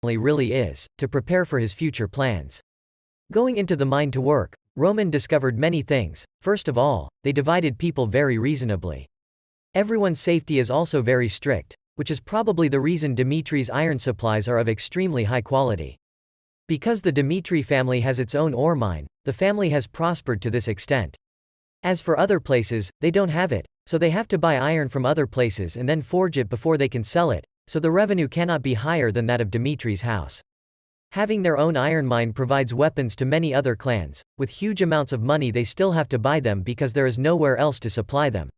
really is, to prepare for his future plans. Going into the mine to work, Roman discovered many things. First of all, they divided people very reasonably. Everyone's safety is also very strict, which is probably the reason Dimitri's iron supplies are of extremely high quality. Because the Dimitri family has its own ore mine, the family has prospered to this extent. As for other places, they don't have it, so they have to buy iron from other places and then forge it before they can sell it, so the revenue cannot be higher than that of Dimitri's house. Having their own iron mine provides weapons to many other clans. With huge amounts of money they still have to buy them because there is nowhere else to supply them.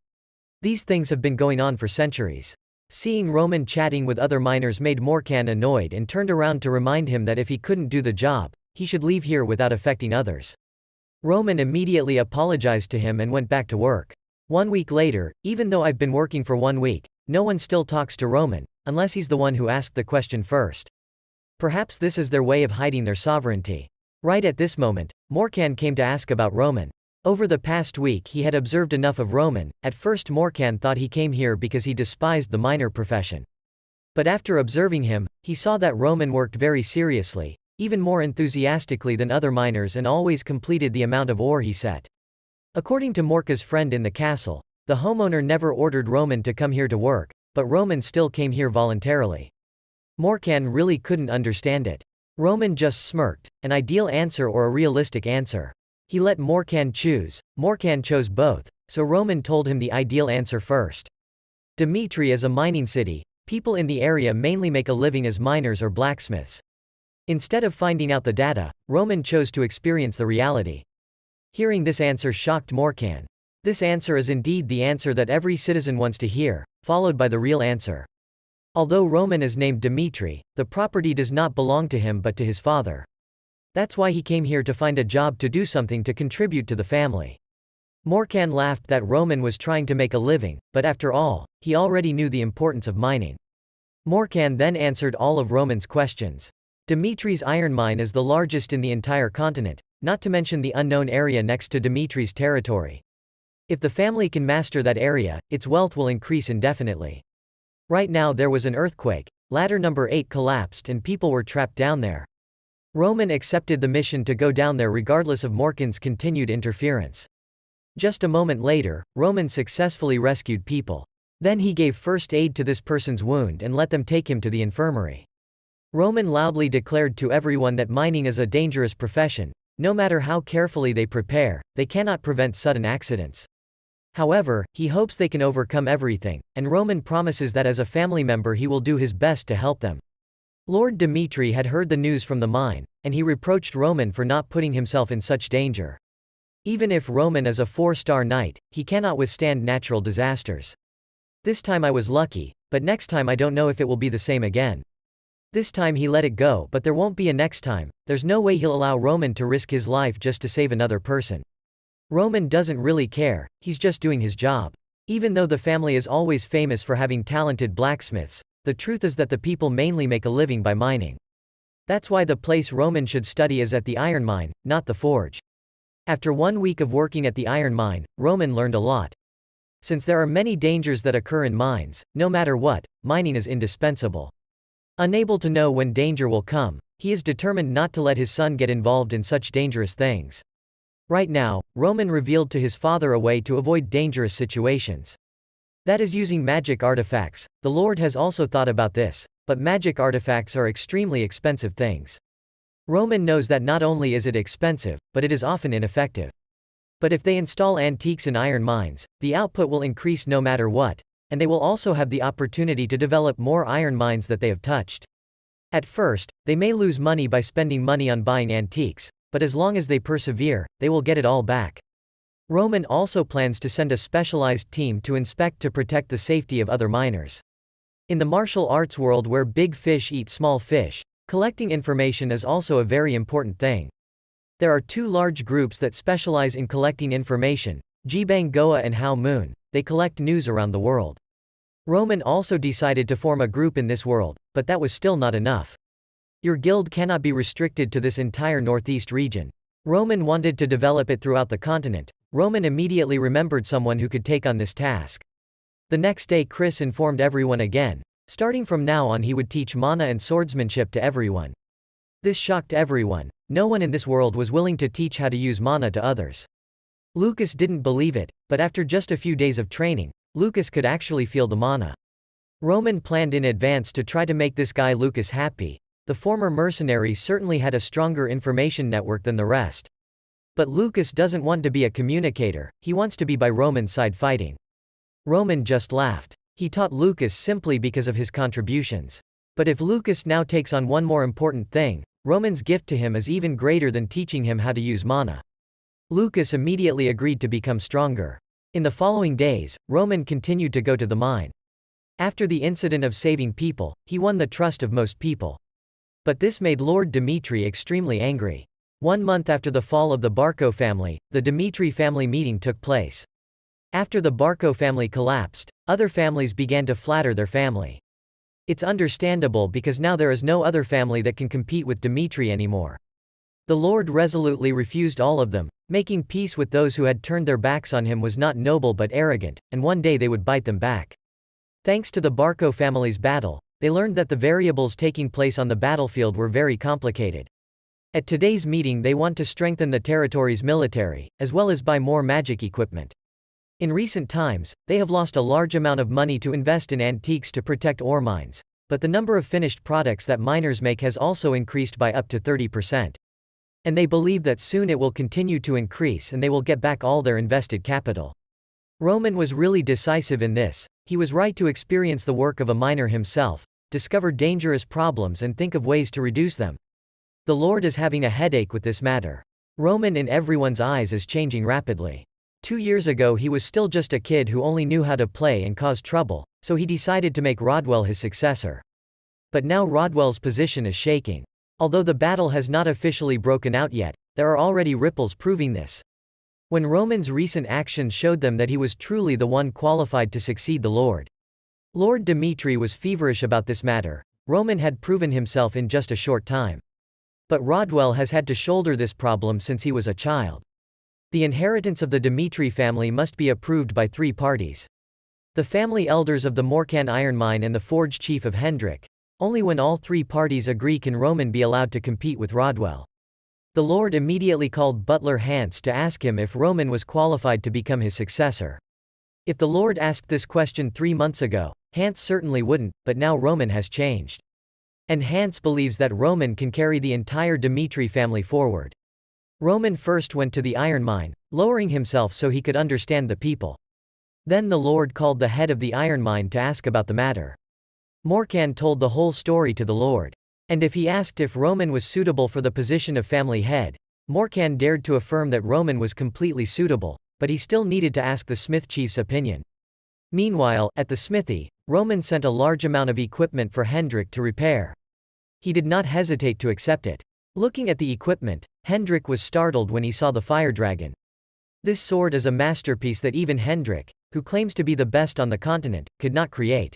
These things have been going on for centuries. Seeing Roman chatting with other miners made Morkan annoyed and turned around to remind him that if he couldn't do the job, he should leave here without affecting others. Roman immediately apologized to him and went back to work. 1 week later, even though I've been working for 1 week, no one still talks to Roman, unless he's the one who asked the question first. Perhaps this is their way of hiding their sovereignty. Right at this moment, Morkan came to ask about Roman. Over the past week he had observed enough of Roman. At first Morkan thought he came here because he despised the miner profession. But after observing him, he saw that Roman worked very seriously, even more enthusiastically than other miners, and always completed the amount of ore he set. According to Morka's friend in the castle, the homeowner never ordered Roman to come here to work, but Roman still came here voluntarily. Morkan really couldn't understand it. Roman just smirked, an ideal answer or a realistic answer. He let Morkan choose. Morkan chose both, so Roman told him the ideal answer first. Dimitri is a mining city. People in the area mainly make a living as miners or blacksmiths. Instead of finding out the data, Roman chose to experience the reality. Hearing this answer shocked Morkan. This answer is indeed the answer that every citizen wants to hear, followed by the real answer. Although Roman is named Dimitri, the property does not belong to him but to his father. That's why he came here to find a job, to do something to contribute to the family. Morkan laughed that Roman was trying to make a living, but after all, he already knew the importance of mining. Morkan then answered all of Roman's questions. Dimitri's iron mine is the largest in the entire continent, not to mention the unknown area next to Dimitri's territory. If the family can master that area, its wealth will increase indefinitely. Right now there was an earthquake, ladder number 8 collapsed and people were trapped down there. Roman accepted the mission to go down there regardless of Morkan's continued interference. Just a moment later, Roman successfully rescued people. Then he gave first aid to this person's wound and let them take him to the infirmary. Roman loudly declared to everyone that mining is a dangerous profession. No matter how carefully they prepare, they cannot prevent sudden accidents. However, he hopes they can overcome everything, and Roman promises that as a family member he will do his best to help them. Lord Dimitri had heard the news from the mine, and he reproached Roman for not putting himself in such danger. Even if Roman is a 4-star knight, he cannot withstand natural disasters. This time I was lucky, but next time I don't know if it will be the same again. This time he let it go, but there won't be a next time. There's no way he'll allow Roman to risk his life just to save another person. Roman doesn't really care, he's just doing his job. Even though the family is always famous for having talented blacksmiths, the truth is that the people mainly make a living by mining. That's why the place Roman should study is at the iron mine, not the forge. After 1 week of working at the iron mine, Roman learned a lot. Since there are many dangers that occur in mines, no matter what, mining is indispensable. Unable to know when danger will come, he is determined not to let his son get involved in such dangerous things. Right now, Roman revealed to his father a way to avoid dangerous situations. That is using magic artifacts. The Lord has also thought about this, but magic artifacts are extremely expensive things. Roman knows that not only is it expensive, but it is often ineffective. But if they install antiques in iron mines, the output will increase no matter what, and they will also have the opportunity to develop more iron mines that they have touched. At first, they may lose money by spending money on buying antiques, but as long as they persevere, they will get it all back. Roman also plans to send a specialized team to inspect to protect the safety of other miners. In the martial arts world where big fish eat small fish, collecting information is also a very important thing. There are 2 large groups that specialize in collecting information, Jibang Goa and Hao Moon. They collect news around the world. Roman also decided to form a group in this world, but that was still not enough. Your guild cannot be restricted to this entire northeast region. Roman wanted to develop it throughout the continent. Roman immediately remembered someone who could take on this task. The next day Chris informed everyone again, Starting from now on, he would teach mana and swordsmanship to everyone. This shocked everyone. No one in this world was willing to teach how to use mana to others. Lucas didn't believe it, but after just a few days of training, Lucas could actually feel the mana. Roman planned in advance to try to make this guy Lucas happy. The former mercenary certainly had a stronger information network than the rest. But Lucas doesn't want to be a communicator, he wants to be by Roman's side fighting. Roman just laughed. He taught Lucas simply because of his contributions. But if Lucas now takes on one more important thing, Roman's gift to him is even greater than teaching him how to use mana. Lucas immediately agreed to become stronger. In the following days, Roman continued to go to the mine. After the incident of saving people, he won the trust of most people. But this made Lord Dmitri extremely angry. 1 month after the fall of the Barco family, the Dmitri family meeting took place. After the Barco family collapsed, other families began to flatter their family. It's understandable because now there is no other family that can compete with Dmitri anymore. The Lord resolutely refused all of them. Making peace with those who had turned their backs on him was not noble but arrogant, and one day they would bite them back. Thanks to the Barco family's battle, they learned that the variables taking place on the battlefield were very complicated. At today's meeting, they want to strengthen the territory's military, as well as buy more magic equipment. In recent times, they have lost a large amount of money to invest in antiques to protect ore mines, but the number of finished products that miners make has also increased by up to 30%. And they believe that soon it will continue to increase and they will get back all their invested capital. Roman was really decisive in this. He was right to experience the work of a miner himself, discover dangerous problems and think of ways to reduce them. The Lord is having a headache with this matter. Roman in everyone's eyes is changing rapidly. 2 years ago he was still just a kid who only knew how to play and cause trouble, so he decided to make Rodwell his successor. But now Rodwell's position is shaking. Although the battle has not officially broken out yet, there are already ripples proving this. When Roman's recent actions showed them that he was truly the one qualified to succeed the Lord. Lord Dmitri was feverish about this matter. Roman had proven himself in just a short time. But Rodwell has had to shoulder this problem since he was a child. The inheritance of the Dmitri family must be approved by 3 parties. The family elders of the Morkan iron mine and the forge chief of Hendrik. Only when all 3 parties agree can Roman be allowed to compete with Rodwell. The Lord immediately called butler Hans to ask him if Roman was qualified to become his successor. If the Lord asked this question 3 months ago, Hans certainly wouldn't, but now Roman has changed. And Hans believes that Roman can carry the entire Dmitri family forward. Roman first went to the iron mine, lowering himself so he could understand the people. Then the Lord called the head of the iron mine to ask about the matter. Morkan told the whole story to the Lord. And if he asked if Roman was suitable for the position of family head, Morkan dared to affirm that Roman was completely suitable, but he still needed to ask the smith chief's opinion. Meanwhile, at the smithy, Roman sent a large amount of equipment for Hendrik to repair. He did not hesitate to accept it. Looking at the equipment, Hendrik was startled when he saw the fire dragon. This sword is a masterpiece that even Hendrik, who claims to be the best on the continent, could not create.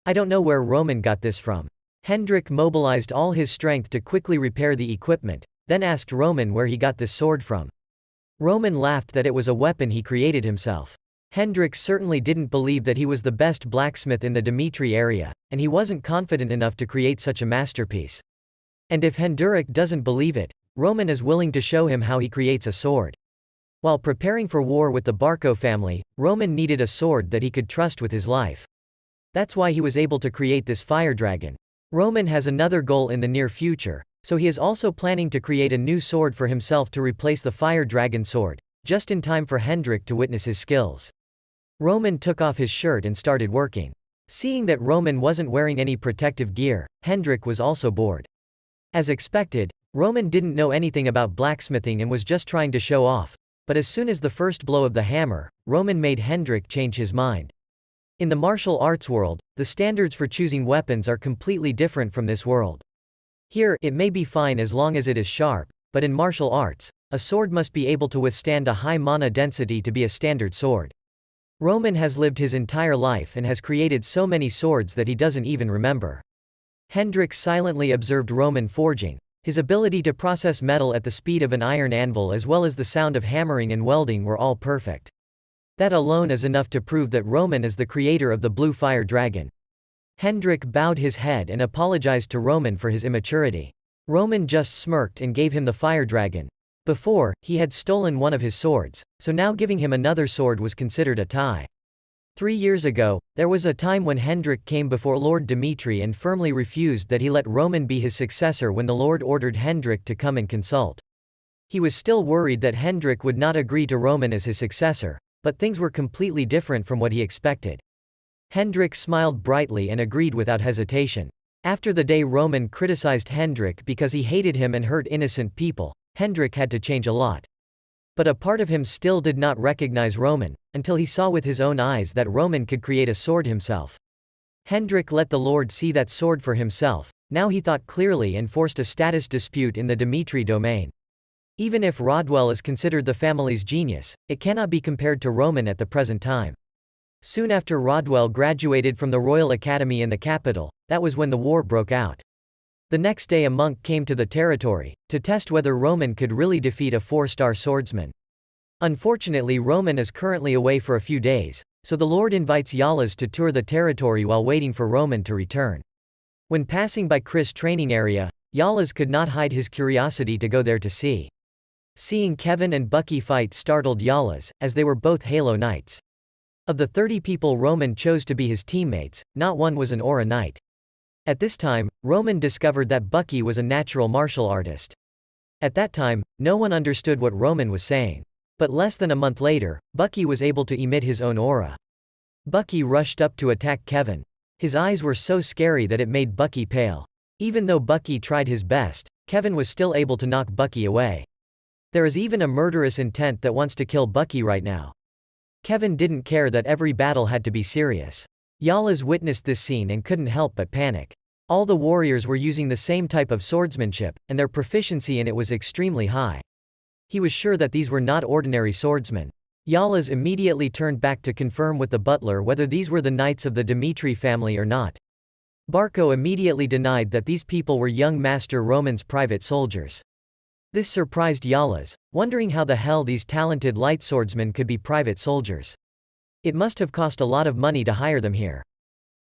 I don't know where Roman got this from. Hendrik mobilized all his strength to quickly repair the equipment, then asked Roman where he got this sword from. Roman laughed that it was a weapon he created himself. Hendrik certainly didn't believe that he was the best blacksmith in the Dmitri area, and he wasn't confident enough to create such a masterpiece. And if Hendrik doesn't believe it, Roman is willing to show him how he creates a sword. While preparing for war with the Barco family, Roman needed a sword that he could trust with his life. That's why he was able to create this fire dragon. Roman has another goal in the near future, so he is also planning to create a new sword for himself to replace the fire dragon sword, just in time for Hendrik to witness his skills. Roman took off his shirt and started working. Seeing that Roman wasn't wearing any protective gear, Hendrik was also bored. As expected, Roman didn't know anything about blacksmithing and was just trying to show off, but as soon as the first blow of the hammer, Roman made Hendrik change his mind. In the martial arts world, the standards for choosing weapons are completely different from this world. Here, it may be fine as long as it is sharp, but in martial arts, a sword must be able to withstand a high mana density to be a standard sword. Roman has lived his entire life and has created so many swords that he doesn't even remember. Hendrik silently observed Roman forging. His ability to process metal at the speed of an iron anvil as well as the sound of hammering and welding were all perfect. That alone is enough to prove that Roman is the creator of the blue fire dragon. Hendrik bowed his head and apologized to Roman for his immaturity. Roman just smirked and gave him the fire dragon. Before, he had stolen one of his swords, so now giving him another sword was considered a tie. 3 years ago, there was a time when Hendrik came before Lord Dmitri and firmly refused that he let Roman be his successor when the Lord ordered Hendrik to come and consult. He was still worried that Hendrik would not agree to Roman as his successor, but things were completely different from what he expected. Hendrik smiled brightly and agreed without hesitation. After the day Roman criticized Hendrik because he hated him and hurt innocent people, Hendrik had to change a lot. But a part of him still did not recognize Roman, until he saw with his own eyes that Roman could create a sword himself. Hendrik let the Lord see that sword for himself. Now he thought clearly and forced a status dispute in the Dmitri domain. Even if Rodwell is considered the family's genius, it cannot be compared to Roman at the present time. Soon after Rodwell graduated from the Royal Academy in the capital, that was when the war broke out. The next day a monk came to the territory, to test whether Roman could really defeat a 4-star swordsman. Unfortunately Roman is currently away for a few days, so the Lord invites Yalas to tour the territory while waiting for Roman to return. When passing by Chris' training area, Yalas could not hide his curiosity to go there to see. Seeing Kevin and Bucky fight startled Yalas, as they were both Halo Knights. Of the 30 people Roman chose to be his teammates, not one was an Aura Knight. At this time, Roman discovered that Bucky was a natural martial artist. At that time, no one understood what Roman was saying. But less than a month later, Bucky was able to emit his own aura. Bucky rushed up to attack Kevin. His eyes were so scary that it made Bucky pale. Even though Bucky tried his best, Kevin was still able to knock Bucky away. There is even a murderous intent that wants to kill Bucky right now. Kevin didn't care that every battle had to be serious. Yalas witnessed this scene and couldn't help but panic. All the warriors were using the same type of swordsmanship, and their proficiency in it was extremely high. He was sure that these were not ordinary swordsmen. Yalas immediately turned back to confirm with the butler whether these were the knights of the Dmitri family or not. Barco immediately denied that these people were young Master Roman's private soldiers. This surprised Yalas, wondering how the hell these talented light swordsmen could be private soldiers. It must have cost a lot of money to hire them here.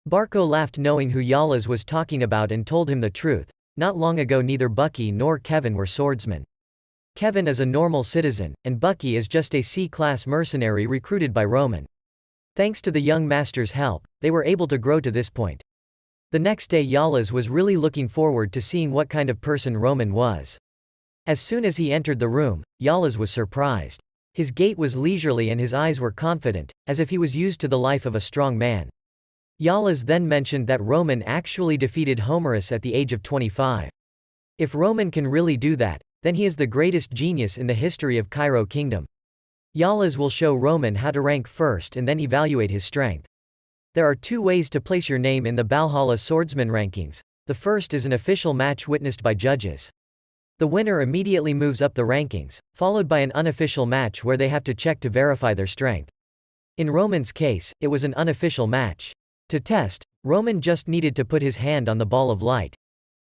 Barco laughed knowing who Yalas was talking about and told him the truth. Not long ago neither Bucky nor Kevin were swordsmen. Kevin is a normal citizen, and Bucky is just a C-class mercenary recruited by Roman. Thanks to the young master's help, they were able to grow to this point. The next day Yalas was really looking forward to seeing what kind of person Roman was. As soon as he entered the room, Yalas was surprised. His gait was leisurely and his eyes were confident, as if he was used to the life of a strong man. Yalas then mentioned that Roman actually defeated Homerus at the age of 25. If Roman can really do that, then he is the greatest genius in the history of Cairo Kingdom. Yalas will show Roman how to rank first and then evaluate his strength. There are 2 ways to place your name in the Valhalla Swordsman rankings. The first is an official match witnessed by judges. The winner immediately moves up the rankings, followed by an unofficial match where they have to check to verify their strength. In Roman's case, it was an unofficial match. To test, Roman just needed to put his hand on the ball of light.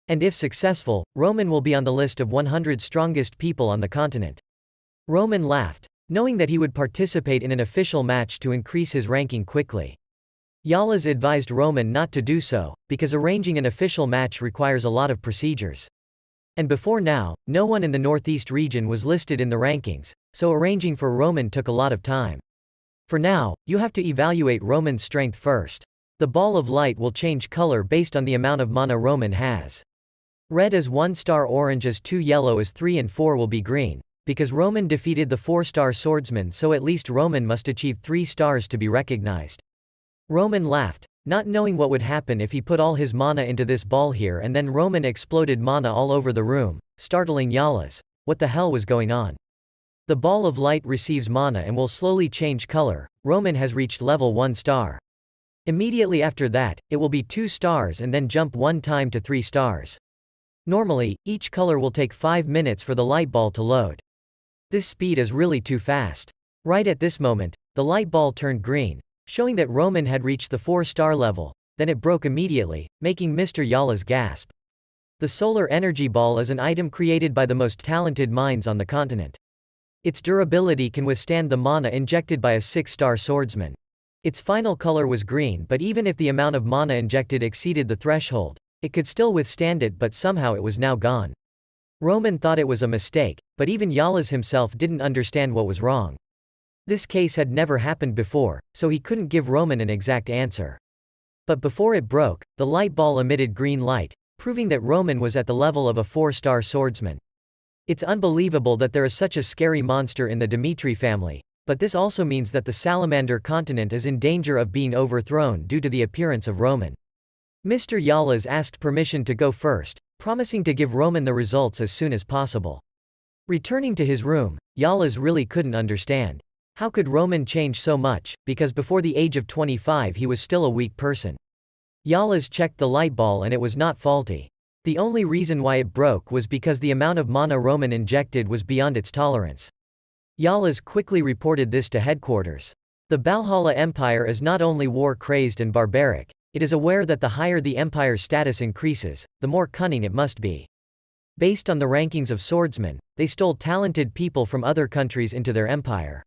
And if successful, Roman will be on the list of 100 strongest people on the continent. Roman laughed, knowing that he would participate in an official match to increase his ranking quickly. Yalas advised Roman not to do so, because arranging an official match requires a lot of procedures. And before now, no one in the Northeast region was listed in the rankings, so arranging for Roman took a lot of time. For now, you have to evaluate Roman's strength first. The ball of light will change color based on the amount of mana Roman has. Red is 1 star, orange is 2, yellow is 3 and 4 will be green. Because Roman defeated the 4-star swordsman, so at least Roman must achieve 3 stars to be recognized. Roman laughed, not knowing what would happen if he put all his mana into this ball here, and then Roman exploded mana all over the room, startling Yalas. What the hell was going on? The ball of light receives mana and will slowly change color. Roman has reached level 1 star. Immediately after that, it will be 2 stars and then jump 1 time to 3 stars. Normally, each color will take 5 minutes for the light ball to load. This speed is really too fast. Right at this moment, the light ball turned green, showing that Roman had reached the 4-star level, then it broke immediately, making Mr. Yalas gasp. The solar energy ball is an item created by the most talented minds on the continent. Its durability can withstand the mana injected by a 6-star swordsman. Its final color was green, but even if the amount of mana injected exceeded the threshold, it could still withstand it, but somehow it was now gone. Roman thought it was a mistake, but even Yalas himself didn't understand what was wrong. This case had never happened before, so he couldn't give Roman an exact answer. But before it broke, the light ball emitted green light, proving that Roman was at the level of a 4-star swordsman. It's unbelievable that there is such a scary monster in the Dmitri family, but this also means that the Salamander continent is in danger of being overthrown due to the appearance of Roman. Mr. Yalas asked permission to go first, promising to give Roman the results as soon as possible. Returning to his room, Yalas really couldn't understand. How could Roman change so much, because before the age of 25 he was still a weak person. Yalas checked the light ball and it was not faulty. The only reason why it broke was because the amount of mana Roman injected was beyond its tolerance. Yalas quickly reported this to headquarters. The Valhalla Empire is not only war-crazed and barbaric, it is aware that the higher the empire's status increases, the more cunning it must be. Based on the rankings of swordsmen, they stole talented people from other countries into their empire.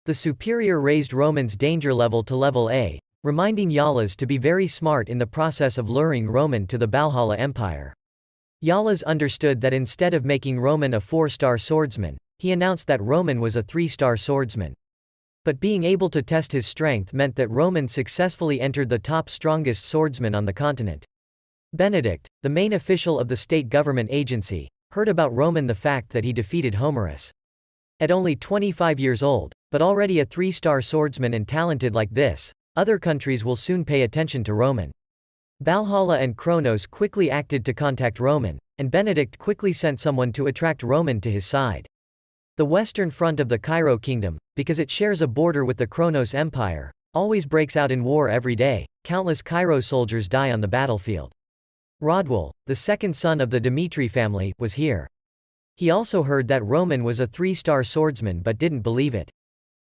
The superior raised Roman's danger level to level A, reminding Yalas to be very smart in the process of luring Roman to the Valhalla Empire. Yalas understood that instead of making Roman a 4-star swordsman, he announced that Roman was a 3-star swordsman. But being able to test his strength meant that Roman successfully entered the top strongest swordsman on the continent. Benedict, the main official of the state government agency, heard about Roman, the fact that he defeated Homerus. At only 25 years old, but already a 3-star swordsman and talented like this, other countries will soon pay attention to Roman. Valhalla and Kronos quickly acted to contact Roman, and Benedict quickly sent someone to attract Roman to his side. The western front of the Cairo kingdom, because it shares a border with the Kronos Empire, always breaks out in war every day. Countless Cairo soldiers die on the battlefield. Rodwell, the second son of the Dmitri family, was here. He also heard that Roman was a 3-star swordsman but didn't believe it.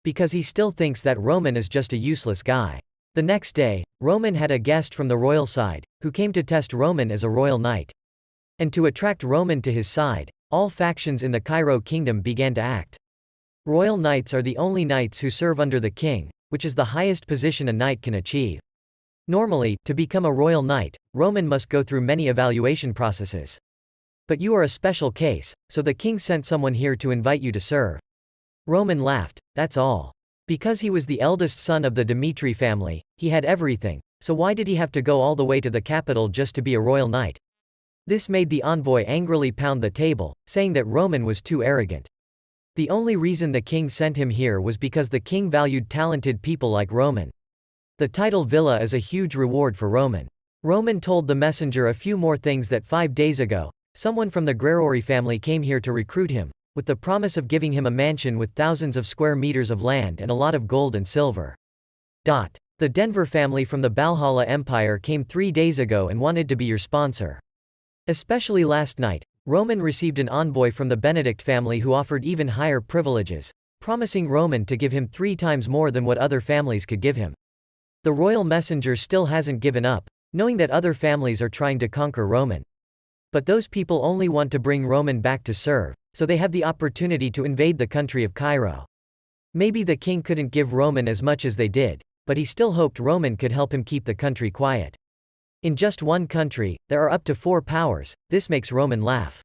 Because he still thinks that Roman is just a useless guy. The next day, Roman had a guest from the royal side, who came to test Roman as a royal knight. And to attract Roman to his side, all factions in the Cairo kingdom began to act. Royal knights are the only knights who serve under the king, which is the highest position a knight can achieve. Normally, to become a royal knight, Roman must go through many evaluation processes. But you are a special case, so the king sent someone here to invite you to serve. Roman laughed, that's all. Because he was the eldest son of the Dmitri family, he had everything, so why did he have to go all the way to the capital just to be a royal knight? This made the envoy angrily pound the table, saying that Roman was too arrogant. The only reason the king sent him here was because the king valued talented people like Roman. The title villa is a huge reward for Roman. Roman told the messenger a few more things: that 5 days ago, someone from the Grerori family came here to recruit him, with the promise of giving him a mansion with thousands of square meters of land and a lot of gold and silver. The Denver family from the Valhalla Empire came 3 days ago and wanted to be your sponsor. Especially last night, Roman received an envoy from the Benedict family who offered even higher privileges, promising Roman to give him 3 times more than what other families could give him. The royal messenger still hasn't given up, knowing that other families are trying to conquer Roman. But those people only want to bring Roman back to serve, so they have the opportunity to invade the country of Cairo. Maybe the king couldn't give Roman as much as they did, but he still hoped Roman could help him keep the country quiet. In just one country, there are up to 4 powers. This makes Roman laugh.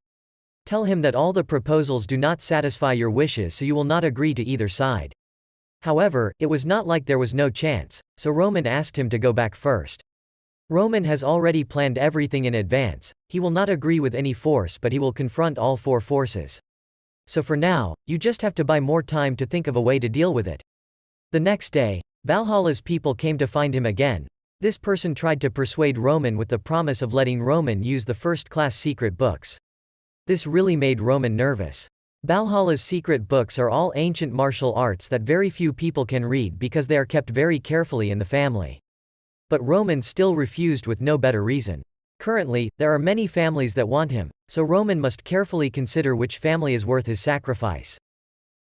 Tell him that all the proposals do not satisfy your wishes, so you will not agree to either side. However, it was not like there was no chance, so Roman asked him to go back first. Roman has already planned everything in advance. He will not agree with any force, but he will confront all 4 forces. So for now, you just have to buy more time to think of a way to deal with it. The next day, Valhalla's people came to find him again. This person tried to persuade Roman with the promise of letting Roman use the first-class secret books. This really made Roman nervous. Valhalla's secret books are all ancient martial arts that very few people can read because they are kept very carefully in the family. But Roman still refused with no better reason. Currently, there are many families that want him, so Roman must carefully consider which family is worth his sacrifice.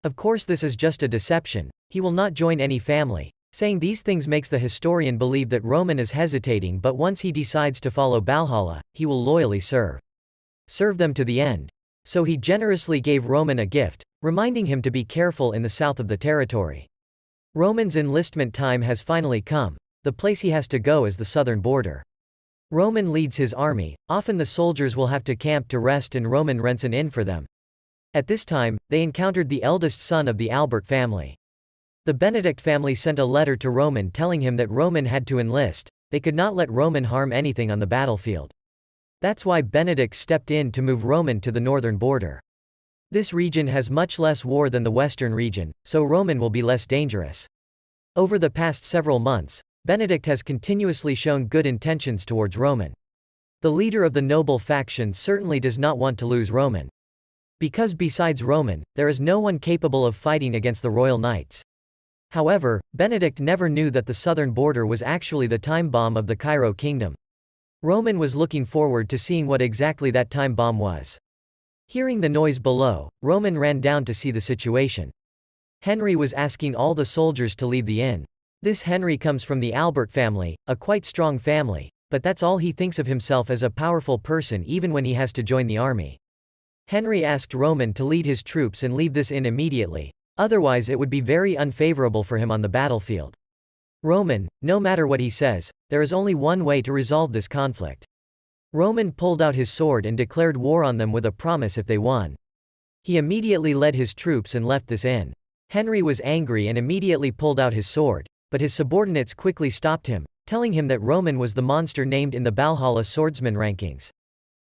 Of course, this is just a deception. He will not join any family. Saying these things makes the historian believe that Roman is hesitating, but once he decides to follow Valhalla, he will loyally serve them to the end. So he generously gave Roman a gift, reminding him to be careful in the south of the territory. Roman's enlistment time has finally come. The place he has to go is the southern border. Roman leads his army. Often the soldiers will have to camp to rest and Roman rents an inn for them. At this time, they encountered the eldest son of the Albert family. The Benedict family sent a letter to Roman telling him that Roman had to enlist. They could not let Roman harm anything on the battlefield. That's why Benedict stepped in to move Roman to the northern border. This region has much less war than the western region, so Roman will be less dangerous. Over the past several months, Benedict has continuously shown good intentions towards Roman. The leader of the noble faction certainly does not want to lose Roman. Because besides Roman, there is no one capable of fighting against the royal knights. However, Benedict never knew that the southern border was actually the time bomb of the Cairo kingdom. Roman was looking forward to seeing what exactly that time bomb was. Hearing the noise below, Roman ran down to see the situation. Henry was asking all the soldiers to leave the inn. This Henry comes from the Albert family, a quite strong family, but that's all he thinks of himself as a powerful person even when he has to join the army. Henry asked Roman to lead his troops and leave this inn immediately, otherwise it would be very unfavorable for him on the battlefield. Roman, no matter what he says, there is only one way to resolve this conflict. Roman pulled out his sword and declared war on them with a promise if they won. He immediately led his troops and left this inn. Henry was angry and immediately pulled out his sword, but his subordinates quickly stopped him, telling him that Roman was the monster named in the Valhalla swordsman rankings.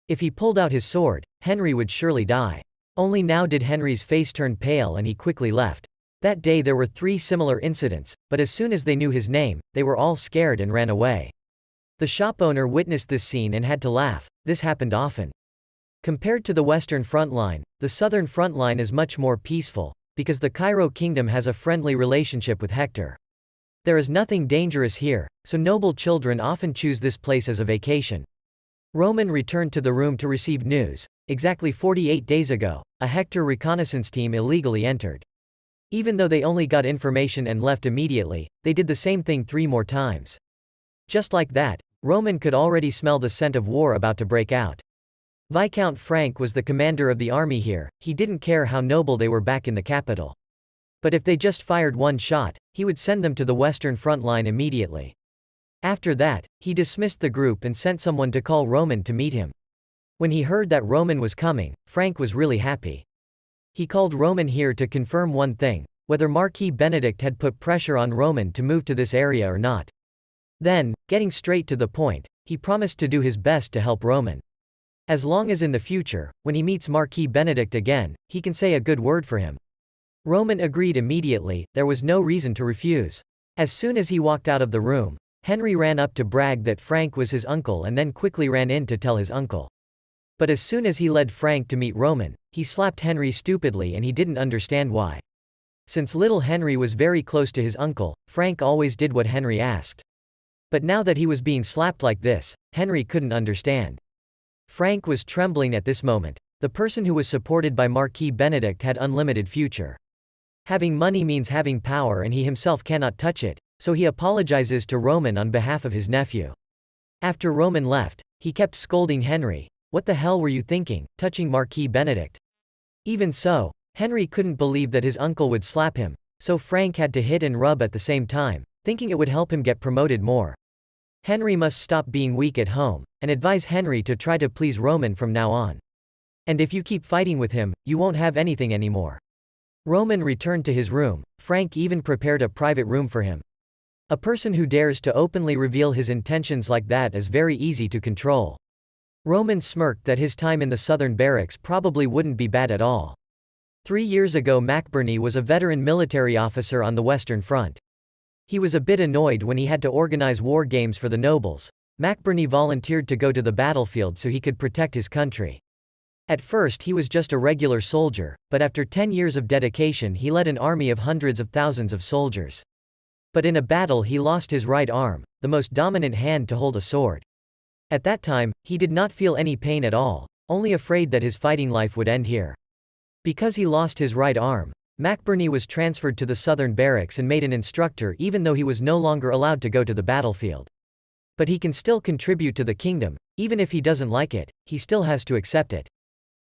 If he pulled out his sword, Henry would surely die. Only now did Henry's face turn pale and he quickly left. That day there were 3 similar incidents, but as soon as they knew his name, they were all scared and ran away. The shop owner witnessed this scene and had to laugh. This happened often. Compared to the western front line, the southern front line is much more peaceful, because the Cairo kingdom has a friendly relationship with Hector. There is nothing dangerous here, so noble children often choose this place as a vacation. Roman returned to the room to receive news. Exactly 48 days ago, a Hector reconnaissance team illegally entered. Even though they only got information and left immediately, they did the same thing 3 more times. Just like that, Roman could already smell the scent of war about to break out. Viscount Frank was the commander of the army here. He didn't care how noble they were back in the capital. But if they just fired one shot, he would send them to the western front line immediately. After that, he dismissed the group and sent someone to call Roman to meet him. When he heard that Roman was coming, Frank was really happy. He called Roman here to confirm one thing, whether Marquis Benedict had put pressure on Roman to move to this area or not. Then, getting straight to the point, he promised to do his best to help Roman. As long as in the future, when he meets Marquis Benedict again, he can say a good word for him. Roman agreed immediately. There was no reason to refuse. As soon as he walked out of the room, Henry ran up to brag that Frank was his uncle and then quickly ran in to tell his uncle. But as soon as he led Frank to meet Roman, he slapped Henry stupidly and he didn't understand why. Since little Henry was very close to his uncle, Frank always did what Henry asked. But now that he was being slapped like this, Henry couldn't understand. Frank was trembling at this moment. The person who was supported by Marquis Benedict had unlimited future. Having money means having power and he himself cannot touch it, so he apologizes to Roman on behalf of his nephew. After Roman left, he kept scolding Henry. What the hell were you thinking, touching Marquis Benedict? Even so, Henry couldn't believe that his uncle would slap him, so Frank had to hit and rub at the same time, thinking it would help him get promoted more. Henry must stop being weak at home, and advise Henry to try to please Roman from now on. And if you keep fighting with him, you won't have anything anymore. Roman returned to his room. Frank even prepared a private room for him. A person who dares to openly reveal his intentions like that is very easy to control. Roman smirked that his time in the southern barracks probably wouldn't be bad at all. 3 years ago McBurney was a veteran military officer on the Western Front. He was a bit annoyed when he had to organize war games for the nobles. McBurney volunteered to go to the battlefield so he could protect his country. At first he was just a regular soldier, but after 10 years of dedication he led an army of hundreds of thousands of soldiers. But in a battle he lost his right arm, the most dominant hand to hold a sword. At that time, he did not feel any pain at all, only afraid that his fighting life would end here. Because he lost his right arm, McBurney was transferred to the southern barracks and made an instructor even though he was no longer allowed to go to the battlefield. But he can still contribute to the kingdom. Even if he doesn't like it, he still has to accept it.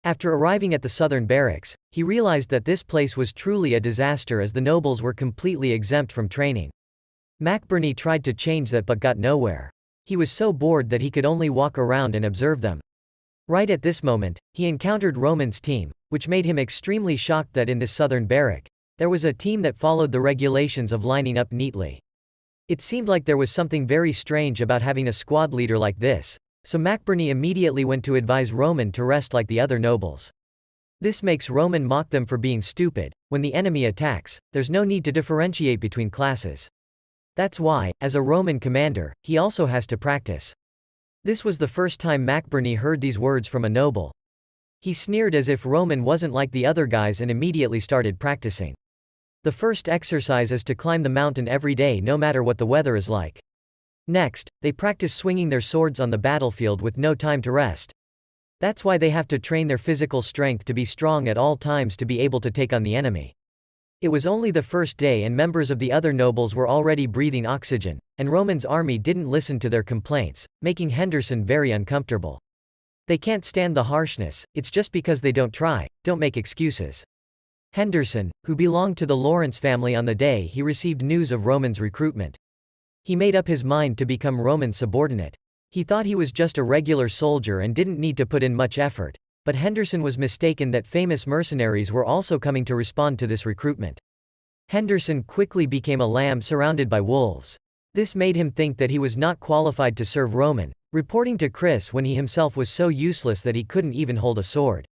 After arriving at the southern barracks, he realized that this place was truly a disaster as the nobles were completely exempt from training. McBurney tried to change that but got nowhere. He was so bored that he could only walk around and observe them. Right at this moment, he encountered Roman's team, which made him extremely shocked that in this southern barrack, there was a team that followed the regulations of lining up neatly. It seemed like there was something very strange about having a squad leader like this, so McBurney immediately went to advise Roman to rest like the other nobles. This makes Roman mock them for being stupid. When the enemy attacks, there's no need to differentiate between classes. That's why, as a Roman commander, he also has to practice. This was the first time McBurney heard these words from a noble. He sneered as if Roman wasn't like the other guys and immediately started practicing. The first exercise is to climb the mountain every day no matter what the weather is like. Next, they practice swinging their swords on the battlefield with no time to rest. That's why they have to train their physical strength to be strong at all times to be able to take on the enemy. It was only the first day and members of the other nobles were already breathing oxygen, and Roman's army didn't listen to their complaints, making Henderson very uncomfortable. They can't stand the harshness, it's just because they don't try, don't make excuses. Henderson, who belonged to the Lawrence family on the day he received news of Roman's recruitment. He made up his mind to become Roman's subordinate. He thought he was just a regular soldier and didn't need to put in much effort. But Henderson was mistaken that famous mercenaries were also coming to respond to this recruitment. Henderson quickly became a lamb surrounded by wolves. This made him think that he was not qualified to serve Roman, reporting to Chris when he himself was so useless that he couldn't even hold a sword.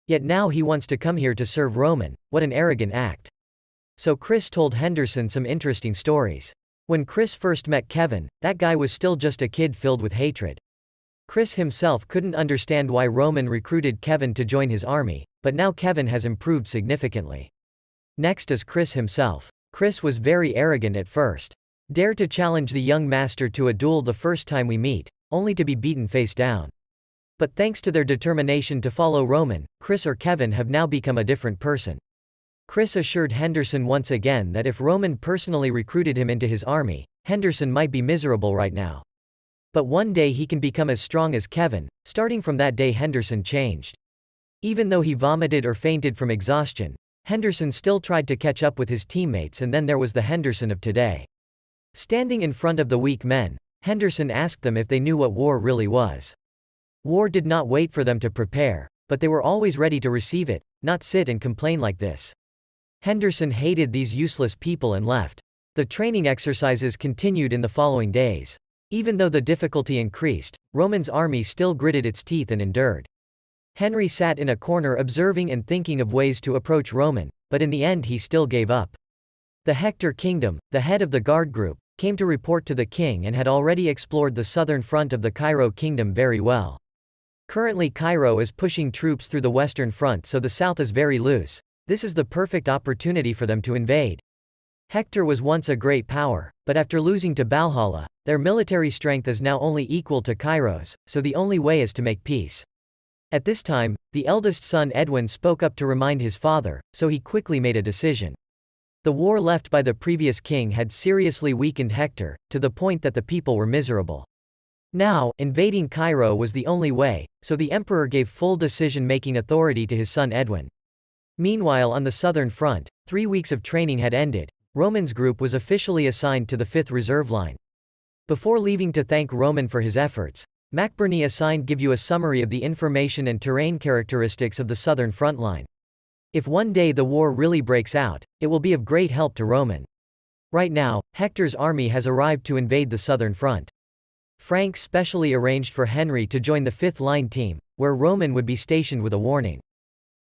Yet now he wants to come here to serve Roman. What an arrogant act. So Chris told Henderson some interesting stories. When Chris first met Kevin, that guy was still just a kid filled with hatred. Chris himself couldn't understand why Roman recruited Kevin to join his army, but now Kevin has improved significantly. Next is Chris himself. Chris was very arrogant at first. Dare to challenge the young master to a duel the first time we meet, only to be beaten face down. But thanks to their determination to follow Roman, Chris or Kevin have now become a different person. Chris assured Henderson once again that if Roman personally recruited him into his army, Henderson might be miserable right now. But one day he can become as strong as Kevin. Starting from that day Henderson changed. Even though he vomited or fainted from exhaustion, Henderson still tried to catch up with his teammates, and then there was the Henderson of today. Standing in front of the weak men, Henderson asked them if they knew what war really was. War did not wait for them to prepare, but they were always ready to receive it, not sit and complain like this. Henderson hated these useless people and left. The training exercises continued in the following days. Even though the difficulty increased, Roman's army still gritted its teeth and endured. Henry sat in a corner observing and thinking of ways to approach Roman, but in the end he still gave up. The Hector kingdom, the head of the guard group, came to report to the king and had already explored the southern front of the Cairo kingdom very well. Currently Cairo is pushing troops through the western front, so the south is very loose. This is the perfect opportunity for them to invade. Hector was once a great power, but after losing to Valhalla, their military strength is now only equal to Cairo's, so the only way is to make peace. At this time, the eldest son Edwin spoke up to remind his father, so he quickly made a decision. The war left by the previous king had seriously weakened Hector, to the point that the people were miserable. Now, invading Cairo was the only way, so the emperor gave full decision-making authority to his son Edwin. Meanwhile on the southern front, 3 weeks of training had ended. Roman's group was officially assigned to the 5th Reserve Line. Before leaving to thank Roman for his efforts, McBurney assigned give you a summary of the information and terrain characteristics of the southern front line. If one day the war really breaks out, it will be of great help to Roman. Right now, Hector's army has arrived to invade the southern front. Frank specially arranged for Henry to join the 5th Line team, where Roman would be stationed with a warning.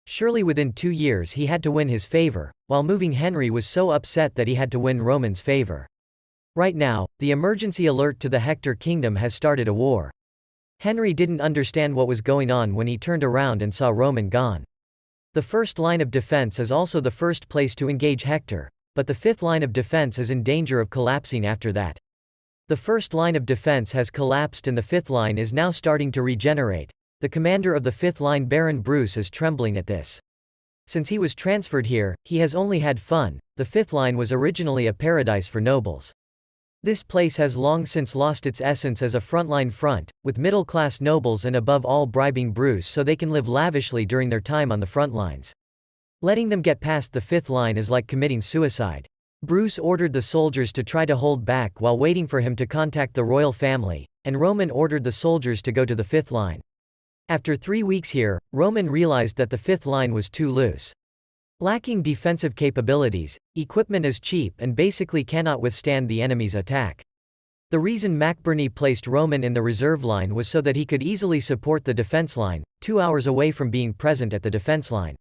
Surely within 2 years he had to win his favor, while moving Henry was so upset that he had to win Roman's favor. Right now, the emergency alert to the Hector kingdom has started a war. Henry didn't understand what was going on when he turned around and saw Roman gone. The first line of defense is also the first place to engage Hector, but the 5th line of defense is in danger of collapsing after that. The first line of defense has collapsed and the 5th line is now starting to regenerate. The commander of the 5th line, Baron Bruce, is trembling at this. Since he was transferred here, he has only had fun. The 5th line was originally a paradise for nobles. This place has long since lost its essence as a frontline front, with middle-class nobles and above all bribing Bruce so they can live lavishly during their time on the front lines. Letting them get past the fifth line is like committing suicide. Bruce ordered the soldiers to try to hold back while waiting for him to contact the royal family, and Roman ordered the soldiers to go to the fifth line. After 3 weeks here, Roman realized that the fifth line was too loose. Lacking defensive capabilities, equipment is cheap and basically cannot withstand the enemy's attack. The reason McBurney placed Roman in the reserve line was so that he could easily support the defense line, 2 hours away from being present at the defense line.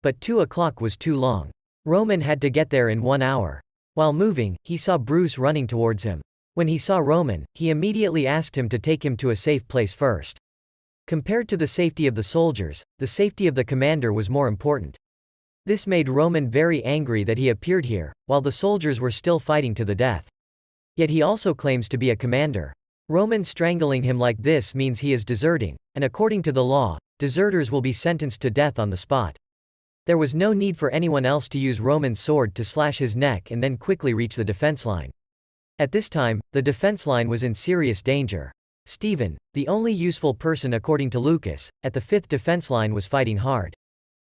But 2 o'clock was too long. Roman had to get there in 1 hour. While moving, he saw Bruce running towards him. When he saw Roman, he immediately asked him to take him to a safe place first. Compared to the safety of the soldiers, the safety of the commander was more important. This made Roman very angry that he appeared here, while the soldiers were still fighting to the death. Yet he also claims to be a commander. Roman strangling him like this means he is deserting, and according to the law, deserters will be sentenced to death on the spot. There was no need for anyone else to use Roman's sword to slash his neck and then quickly reach the defense line. At this time, the defense line was in serious danger. Stephen, the only useful person according to Lucas, at the fifth defense line was fighting hard.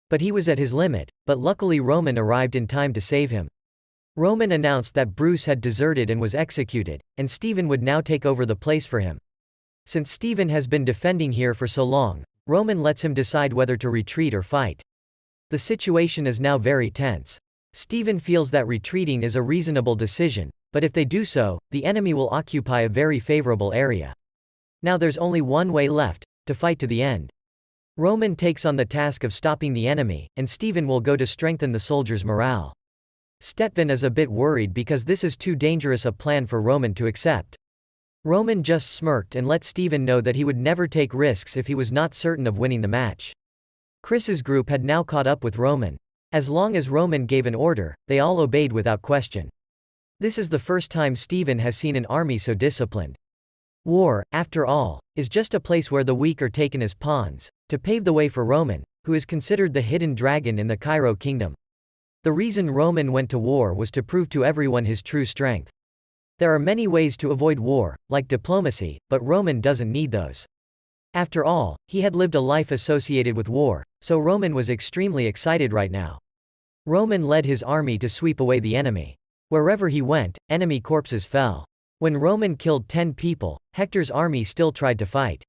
But he was at his limit, but luckily Roman arrived in time to save him. Roman announced that Bruce had deserted and was executed, and Stephen would now take over the place for him. Since Stephen has been defending here for so long, Roman lets him decide whether to retreat or fight. The situation is now very tense. Stephen feels that retreating is a reasonable decision, but if they do so, the enemy will occupy a very favorable area. Now there's only one way left, to fight to the end. Roman takes on the task of stopping the enemy, and Stephen will go to strengthen the soldiers' morale. Stetvan is a bit worried because this is too dangerous a plan for Roman to accept. Roman just smirked and let Stephen know that he would never take risks if he was not certain of winning the match. Chris's group had now caught up with Roman. As long as Roman gave an order, they all obeyed without question. This is the first time Stephen has seen an army so disciplined. War, after all, is just a place where the weak are taken as pawns, to pave the way for Roman, who is considered the hidden dragon in the Cairo kingdom. The reason Roman went to war was to prove to everyone his true strength. There are many ways to avoid war, like diplomacy, but Roman doesn't need those. After all, he had lived a life associated with war, so Roman was extremely excited right now. Roman led his army to sweep away the enemy. Wherever he went, enemy corpses fell. When Roman killed 10 people, Hector's army still tried to fight.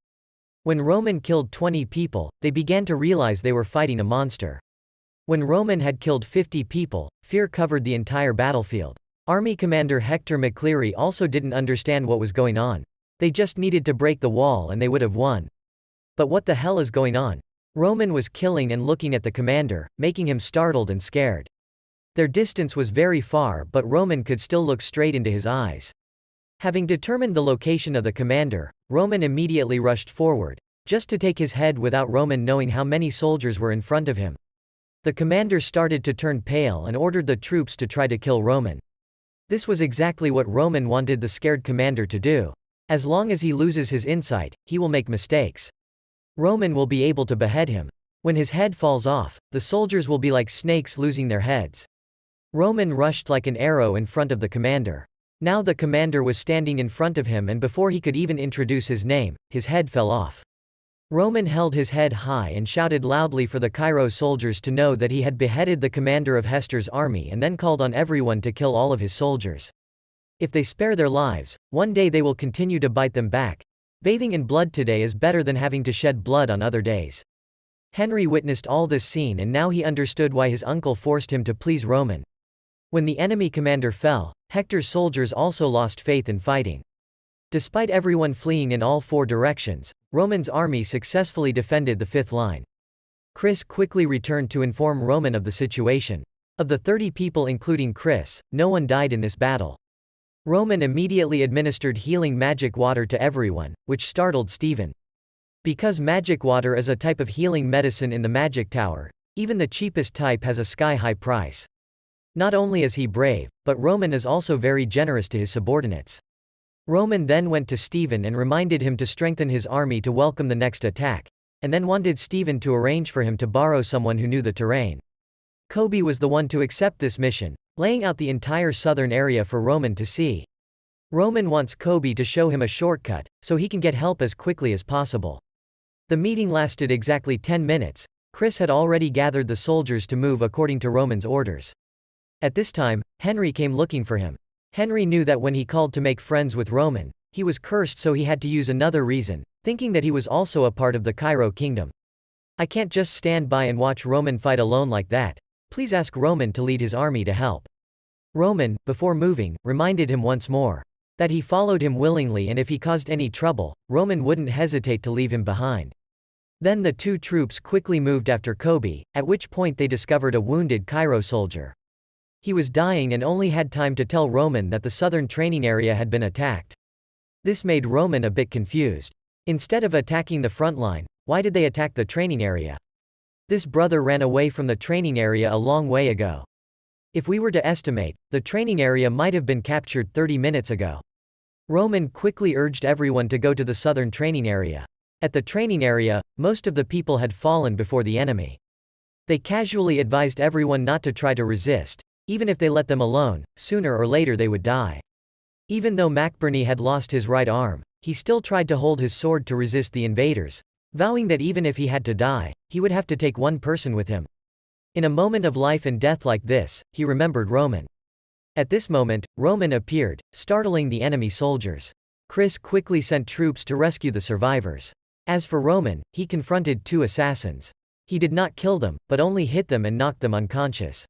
When Roman killed 20 people, they began to realize they were fighting a monster. When Roman had killed 50 people, fear covered the entire battlefield. Army commander Hector McCleary also didn't understand what was going on. They just needed to break the wall and they would have won. But what the hell is going on? Roman was killing and looking at the commander, making him startled and scared. Their distance was very far, but Roman could still look straight into his eyes. Having determined the location of the commander, Roman immediately rushed forward, just to take his head without Roman knowing how many soldiers were in front of him. The commander started to turn pale and ordered the troops to try to kill Roman. This was exactly what Roman wanted the scared commander to do. As long as he loses his insight, he will make mistakes. Roman will be able to behead him. When his head falls off, the soldiers will be like snakes losing their heads. Roman rushed like an arrow in front of the commander. Now the commander was standing in front of him, and before he could even introduce his name, his head fell off. Roman held his head high and shouted loudly for the Cairo soldiers to know that he had beheaded the commander of Hester's army, and then called on everyone to kill all of his soldiers. If they spare their lives, one day they will continue to bite them back. Bathing in blood today is better than having to shed blood on other days. Henry witnessed all this scene, and now he understood why his uncle forced him to please Roman. When the enemy commander fell, Hector's soldiers also lost faith in fighting. Despite everyone fleeing in all 4 directions, Roman's army successfully defended the 5th line. Chris quickly returned to inform Roman of the situation. Of the 30 people including Chris, no one died in this battle. Roman immediately administered healing magic water to everyone, which startled Stephen. Because magic water is a type of healing medicine in the magic tower, even the cheapest type has a sky-high price. Not only is he brave, but Roman is also very generous to his subordinates. Roman then went to Stephen and reminded him to strengthen his army to welcome the next attack, and then wanted Stephen to arrange for him to borrow someone who knew the terrain. Kobe was the one to accept this mission, laying out the entire southern area for Roman to see. Roman wants Kobe to show him a shortcut, so he can get help as quickly as possible. The meeting lasted exactly 10 minutes. Chris had already gathered the soldiers to move according to Roman's orders. At this time, Henry came looking for him. Henry knew that when he called to make friends with Roman, he was cursed, so he had to use another reason, thinking that he was also a part of the Cairo kingdom. I can't just stand by and watch Roman fight alone like that. Please ask Roman to lead his army to help. Roman, before moving, reminded him once more that he followed him willingly, and if he caused any trouble, Roman wouldn't hesitate to leave him behind. Then the two troops quickly moved after Kobe, at which point they discovered a wounded Cairo soldier. He was dying and only had time to tell Roman that the southern training area had been attacked. This made Roman a bit confused. Instead of attacking the front line, why did they attack the training area? This brother ran away from the training area a long way ago. If we were to estimate, the training area might have been captured 30 minutes ago. Roman quickly urged everyone to go to the southern training area. At the training area, most of the people had fallen before the enemy. They casually advised everyone not to try to resist. Even if they let them alone, sooner or later they would die. Even though McBurney had lost his right arm, he still tried to hold his sword to resist the invaders, vowing that even if he had to die, he would have to take one person with him. In a moment of life and death like this, he remembered Roman. At this moment, Roman appeared, startling the enemy soldiers. Chris quickly sent troops to rescue the survivors. As for Roman, he confronted two assassins. He did not kill them, but only hit them and knocked them unconscious.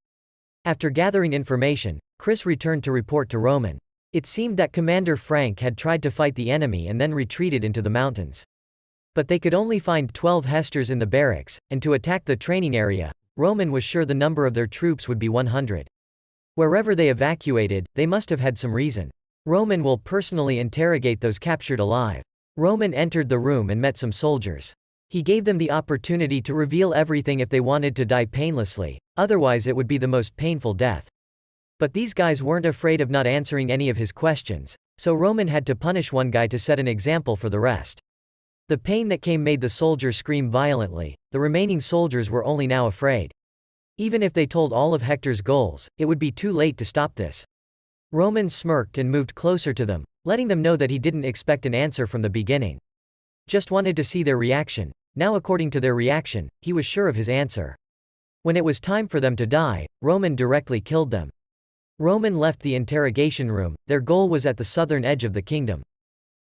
After gathering information, Chris returned to report to Roman. It seemed that Commander Frank had tried to fight the enemy and then retreated into the mountains. But they could only find 12 Hesters in the barracks, and to attack the training area, Roman was sure the number of their troops would be 100. Wherever they evacuated, they must have had some reason. Roman will personally interrogate those captured alive. Roman entered the room and met some soldiers. He gave them the opportunity to reveal everything if they wanted to die painlessly, otherwise it would be the most painful death. But these guys weren't afraid of not answering any of his questions, so Roman had to punish one guy to set an example for the rest. The pain that came made the soldier scream violently. The remaining soldiers were only now afraid. Even if they told all of Hector's goals, it would be too late to stop this. Roman smirked and moved closer to them, letting them know that he didn't expect an answer from the beginning. Just wanted to see their reaction. Now according to their reaction, he was sure of his answer. When it was time for them to die, Roman directly killed them. Roman left the interrogation room. Their goal was at the southern edge of the kingdom.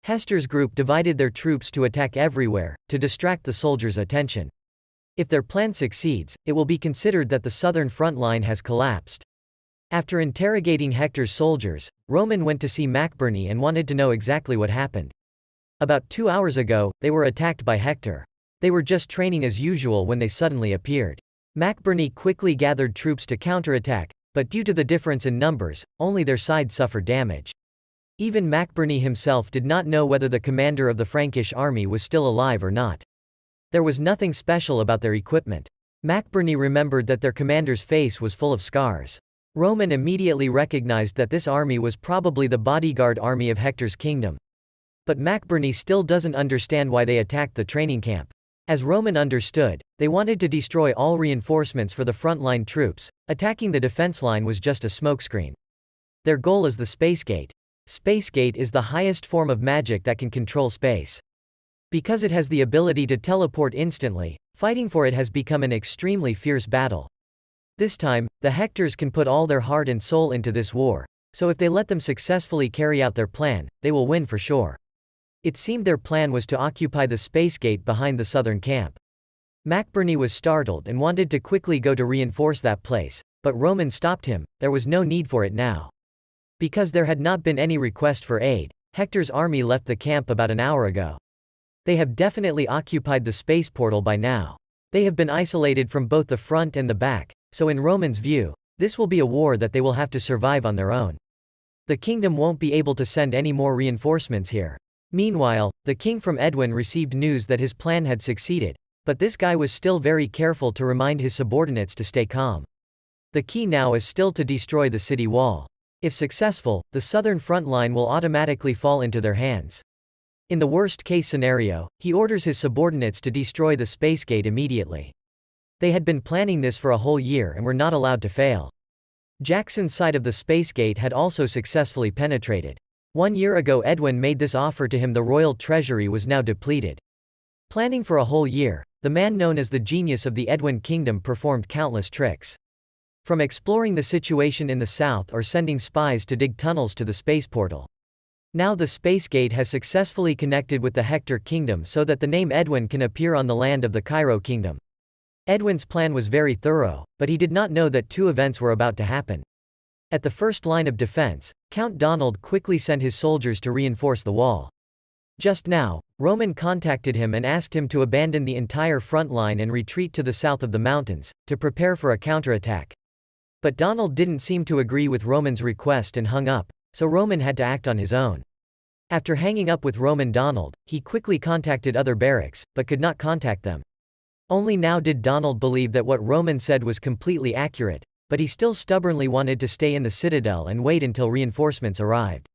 Hester's group divided their troops to attack everywhere, to distract the soldiers' attention. If their plan succeeds, it will be considered that the southern front line has collapsed. After interrogating Hector's soldiers, Roman went to see McBurney and wanted to know exactly what happened. About 2 hours ago, they were attacked by Hector. They were just training as usual when they suddenly appeared. McBurney quickly gathered troops to counterattack, but due to the difference in numbers, only their side suffered damage. Even McBurney himself did not know whether the commander of the Frankish army was still alive or not. There was nothing special about their equipment. McBurney remembered that their commander's face was full of scars. Roman immediately recognized that this army was probably the bodyguard army of Hector's kingdom. But McBurney still doesn't understand why they attacked the training camp. As Roman understood, they wanted to destroy all reinforcements for the frontline troops. Attacking the defense line was just a smokescreen. Their goal is the Space Gate. Space Gate is the highest form of magic that can control space. Because it has the ability to teleport instantly, fighting for it has become an extremely fierce battle. This time, the Hectors can put all their heart and soul into this war, so if they let them successfully carry out their plan, they will win for sure. It seemed their plan was to occupy the Space Gate behind the southern camp. McBurney was startled and wanted to quickly go to reinforce that place, but Roman stopped him. There was no need for it now. Because there had not been any request for aid, Hector's army left the camp about an hour ago. They have definitely occupied the space portal by now. They have been isolated from both the front and the back, so in Roman's view, this will be a war that they will have to survive on their own. The kingdom won't be able to send any more reinforcements here. Meanwhile, the king from Edwin received news that his plan had succeeded, but this guy was still very careful to remind his subordinates to stay calm. The key now is still to destroy the city wall. If successful, the southern front line will automatically fall into their hands. In the worst-case scenario, he orders his subordinates to destroy the Space Gate immediately. They had been planning this for a whole year and were not allowed to fail. Jackson's side of the Space Gate had also successfully penetrated. 1 year ago Edwin made this offer to him. The royal treasury was now depleted. Planning for a whole year, the man known as the genius of the Edwin kingdom performed countless tricks. From exploring the situation in the south or sending spies to dig tunnels to the space portal. Now the space gate has successfully connected with the Hector kingdom so that the name Edwin can appear on the land of the Cairo kingdom. Edwin's plan was very thorough, but he did not know that two events were about to happen. At the first line of defense, Count Donald quickly sent his soldiers to reinforce the wall. Just now, Roman contacted him and asked him to abandon the entire front line and retreat to the south of the mountains, to prepare for a counterattack. But Donald didn't seem to agree with Roman's request and hung up, so Roman had to act on his own. After hanging up with Donald, he quickly contacted other barracks, but could not contact them. Only now did Donald believe that what Roman said was completely accurate, but he still stubbornly wanted to stay in the citadel and wait until reinforcements arrived.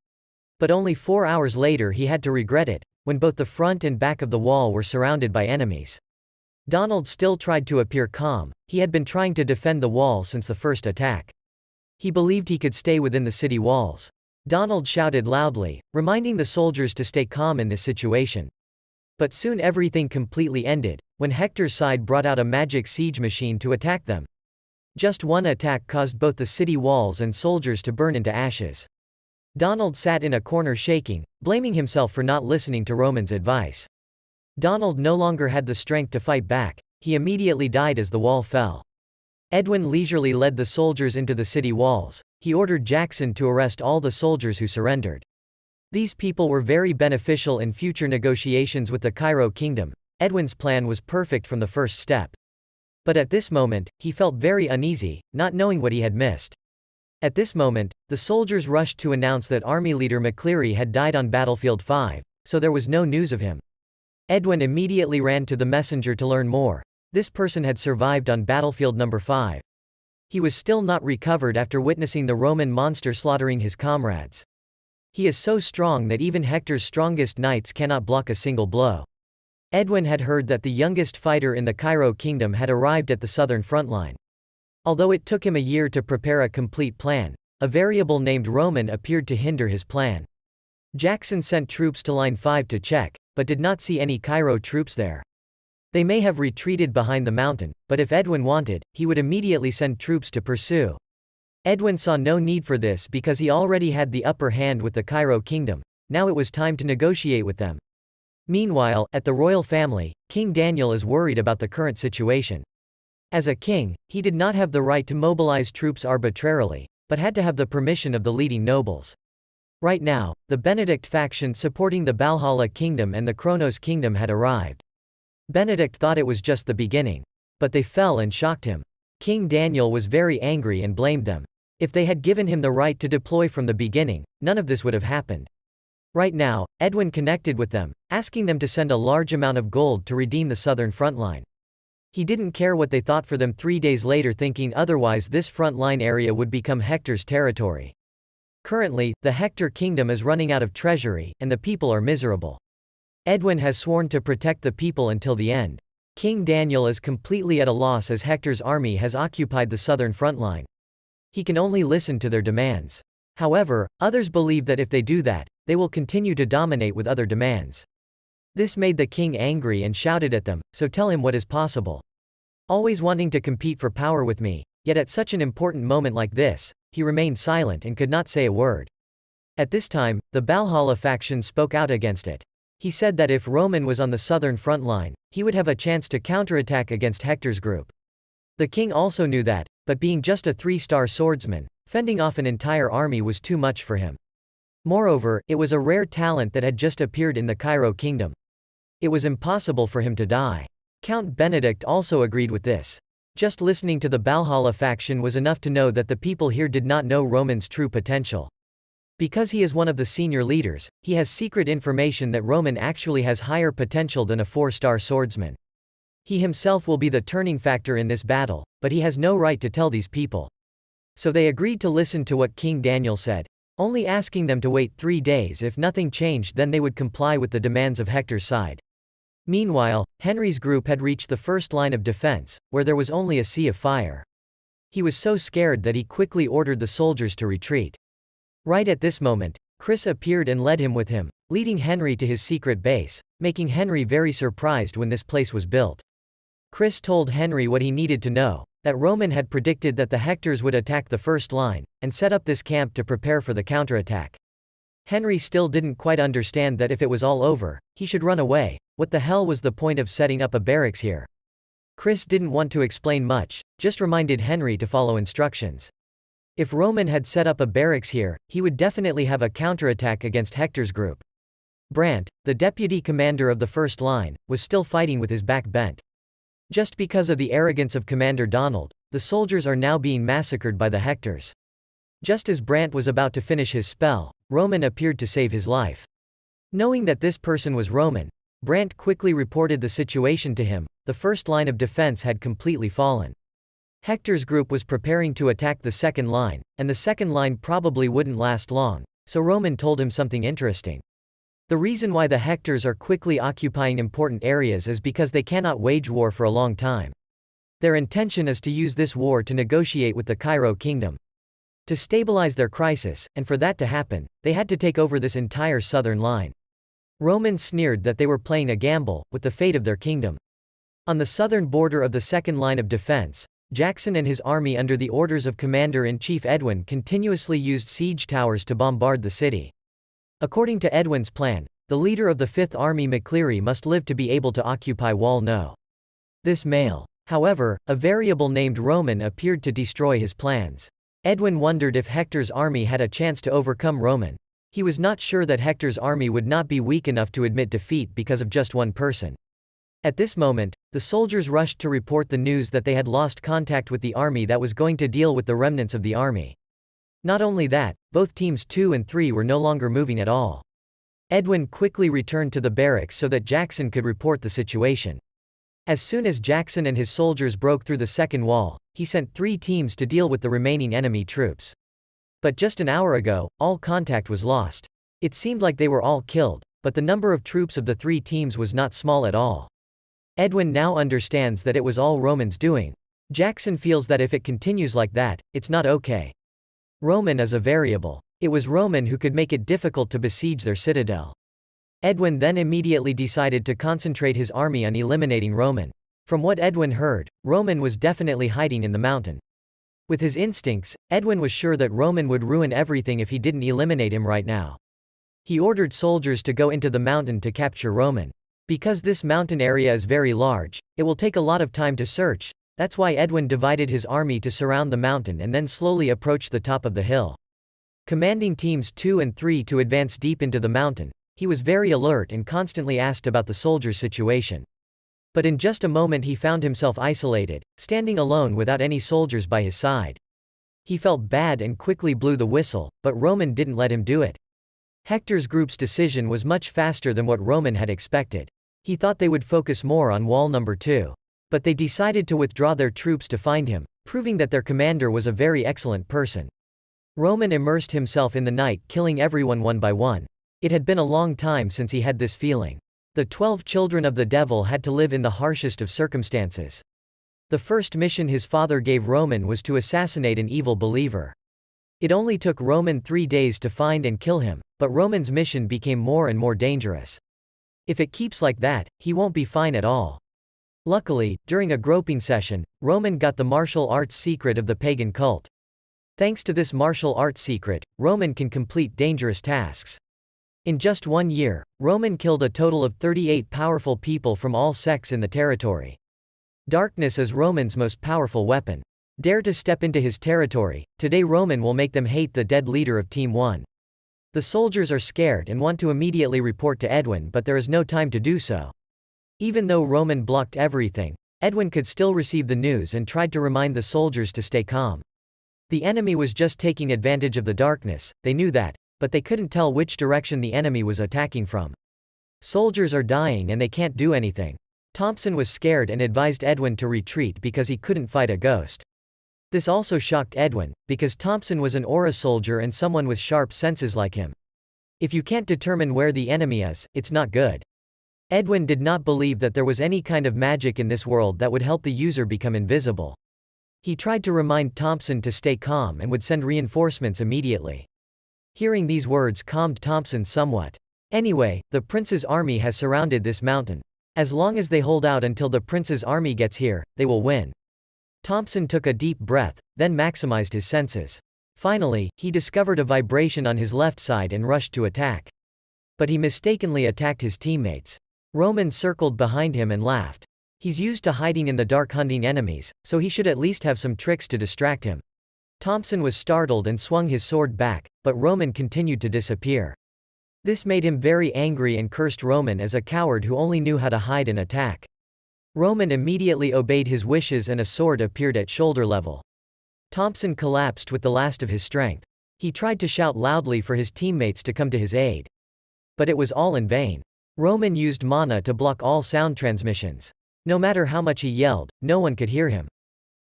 But only 4 hours later he had to regret it, when both the front and back of the wall were surrounded by enemies. Donald still tried to appear calm. He had been trying to defend the wall since the first attack. He believed he could stay within the city walls. Donald shouted loudly, reminding the soldiers to stay calm in this situation. But soon everything completely ended, when Hector's side brought out a magic siege machine to attack them. Just one attack caused both the city walls and soldiers to burn into ashes. Donald sat in a corner shaking, blaming himself for not listening to Roman's advice. Donald no longer had the strength to fight back. He immediately died as the wall fell. Edwin leisurely led the soldiers into the city walls. He ordered Jackson to arrest all the soldiers who surrendered. These people were very beneficial in future negotiations with the Cairo kingdom. Edwin's plan was perfect from the first step. But at this moment, he felt very uneasy, not knowing what he had missed. At this moment, the soldiers rushed to announce that Army leader McCleary had died on Battlefield 5, so there was no news of him. Edwin immediately ran to the messenger to learn more. This person had survived on Battlefield number 5. He was still not recovered after witnessing the Roman monster slaughtering his comrades. He is so strong that even Hector's strongest knights cannot block a single blow. Edwin had heard that the youngest fighter in the Cairo kingdom had arrived at the southern front line. Although it took him a year to prepare a complete plan, a variable named Roman appeared to hinder his plan. Jackson sent troops to Line 5 to check, but did not see any Cairo troops there. They may have retreated behind the mountain, but if Edwin wanted, he would immediately send troops to pursue. Edwin saw no need for this because he already had the upper hand with the Cairo kingdom. Now it was time to negotiate with them. Meanwhile, at the royal family, King Daniel is worried about the current situation. As a king, he did not have the right to mobilize troops arbitrarily, but had to have the permission of the leading nobles. Right now, the Benedict faction supporting the Valhalla kingdom and the Kronos kingdom had arrived. Benedict thought it was just the beginning. But they fell and shocked him. King Daniel was very angry and blamed them. If they had given him the right to deploy from the beginning, none of this would have happened. Right now, Edwin connected with them, asking them to send a large amount of gold to redeem the southern front line. He didn't care what they thought for them 3 days later, thinking otherwise this front line area would become Hector's territory. Currently, the Hector kingdom is running out of treasury, and the people are miserable. Edwin has sworn to protect the people until the end. King Daniel is completely at a loss as Hector's army has occupied the southern front line. He can only listen to their demands. However, others believe that if they do that, they will continue to dominate with other demands. This made the king angry and shouted at them, "So tell him what is possible. Always wanting to compete for power with me, yet at such an important moment like this." He remained silent and could not say a word. At this time, the Valhalla faction spoke out against it. He said that if Roman was on the southern front line, he would have a chance to counterattack against Hector's group. The king also knew that, but being just a 3-star swordsman, fending off an entire army was too much for him. Moreover, it was a rare talent that had just appeared in the Cairo kingdom. It was impossible for him to die. Count Benedict also agreed with this. Just listening to the Valhalla faction was enough to know that the people here did not know Roman's true potential. Because he is one of the senior leaders, he has secret information that Roman actually has higher potential than a 4-star swordsman. He himself will be the turning factor in this battle, but he has no right to tell these people. So they agreed to listen to what King Daniel said, only asking them to wait 3 days. If nothing changed, then they would comply with the demands of Hector's side. Meanwhile, Henry's group had reached the first line of defense, where there was only a sea of fire. He was so scared that he quickly ordered the soldiers to retreat. Right at this moment, Chris appeared and led him with him, leading Henry to his secret base, making Henry very surprised when this place was built. Chris told Henry what he needed to know, that Roman had predicted that the Hectors would attack the first line, and set up this camp to prepare for the counterattack. Henry still didn't quite understand that if it was all over, he should run away. What the hell was the point of setting up a barracks here? Chris didn't want to explain much, just reminded Henry to follow instructions. If Roman had set up a barracks here, he would definitely have a counterattack against Hector's group. Brant, the deputy commander of the first line, was still fighting with his back bent. Just because of the arrogance of Commander Donald, the soldiers are now being massacred by the Hectors. Just as Brant was about to finish his spell, Roman appeared to save his life. Knowing that this person was Roman, Brant quickly reported the situation to him. The first line of defense had completely fallen. Hector's group was preparing to attack the second line, and the second line probably wouldn't last long, so Roman told him something interesting. The reason why the Hectors are quickly occupying important areas is because they cannot wage war for a long time. Their intention is to use this war to negotiate with the Cairo kingdom, to stabilize their crisis, and for that to happen, they had to take over this entire southern line. Roman sneered that they were playing a gamble with the fate of their kingdom. On the southern border of the second line of defense, Jackson and his army under the orders of Commander-in-Chief Edwin continuously used siege towers to bombard the city. According to Edwin's plan, the leader of the 5th Army McCleary must live to be able to occupy Wall No. This male. However, a variable named Roman appeared to destroy his plans. Edwin wondered if Hector's army had a chance to overcome Roman. He was not sure that Hector's army would not be weak enough to admit defeat because of just one person. At this moment, the soldiers rushed to report the news that they had lost contact with the army that was going to deal with the remnants of the army. Not only that, both teams 2 and 3 were no longer moving at all. Edwin quickly returned to the barracks so that Jackson could report the situation. As soon as Jackson and his soldiers broke through the second wall, he sent 3 teams to deal with the remaining enemy troops. But just an hour ago, all contact was lost. It seemed like they were all killed, but the number of troops of the 3 teams was not small at all. Edwin now understands that it was all Roman's doing. Jackson feels that if it continues like that, it's not okay. Roman is a variable. It was Roman who could make it difficult to besiege their citadel. Edwin then immediately decided to concentrate his army on eliminating Roman. From what Edwin heard, Roman was definitely hiding in the mountain. With his instincts, Edwin was sure that Roman would ruin everything if he didn't eliminate him right now. He ordered soldiers to go into the mountain to capture Roman. Because this mountain area is very large, it will take a lot of time to search. That's why Edwin divided his army to surround the mountain and then slowly approach the top of the hill. Commanding teams 2 and 3 to advance deep into the mountain, he was very alert and constantly asked about the soldiers' situation. But in just a moment he found himself isolated, standing alone without any soldiers by his side. He felt bad and quickly blew the whistle, but Roman didn't let him do it. Hector's group's decision was much faster than what Roman had expected. He thought they would focus more on Wall No. 2. But they decided to withdraw their troops to find him, proving that their commander was a very excellent person. Roman immersed himself in the night, killing everyone one by one. It had been a long time since he had this feeling. The 12 children of the devil had to live in the harshest of circumstances. The first mission his father gave Roman was to assassinate an evil believer. It only took Roman 3 days to find and kill him, but Roman's mission became more and more dangerous. If it keeps like that, he won't be fine at all. Luckily, during a groping session, Roman got the martial arts secret of the pagan cult. Thanks to this martial arts secret, Roman can complete dangerous tasks. In just 1 year, Roman killed a total of 38 powerful people from all sects in the territory. Darkness is Roman's most powerful weapon. Dare to step into his territory, today Roman will make them hate the dead leader of Team 1. The soldiers are scared and want to immediately report to Edwin, but there is no time to do so. Even though Roman blocked everything, Edwin could still receive the news and tried to remind the soldiers to stay calm. The enemy was just taking advantage of the darkness, they knew that, but they couldn't tell which direction the enemy was attacking from. Soldiers are dying and they can't do anything. Thompson was scared and advised Edwin to retreat because he couldn't fight a ghost. This also shocked Edwin, because Thompson was an aura soldier and someone with sharp senses like him. If you can't determine where the enemy is, it's not good. Edwin did not believe that there was any kind of magic in this world that would help the user become invisible. He tried to remind Thompson to stay calm and would send reinforcements immediately. Hearing these words calmed Thompson somewhat. Anyway, the prince's army has surrounded this mountain. As long as they hold out until the prince's army gets here, they will win. Thompson took a deep breath, then maximized his senses. Finally, he discovered a vibration on his left side and rushed to attack. But he mistakenly attacked his teammates. Roman circled behind him and laughed. He's used to hiding in the dark hunting enemies, so he should at least have some tricks to distract him. Thompson was startled and swung his sword back, but Roman continued to disappear. This made him very angry and cursed Roman as a coward who only knew how to hide and attack. Roman immediately obeyed his wishes and a sword appeared at shoulder level. Thompson collapsed with the last of his strength. He tried to shout loudly for his teammates to come to his aid. But it was all in vain. Roman used mana to block all sound transmissions. No matter how much he yelled, no one could hear him.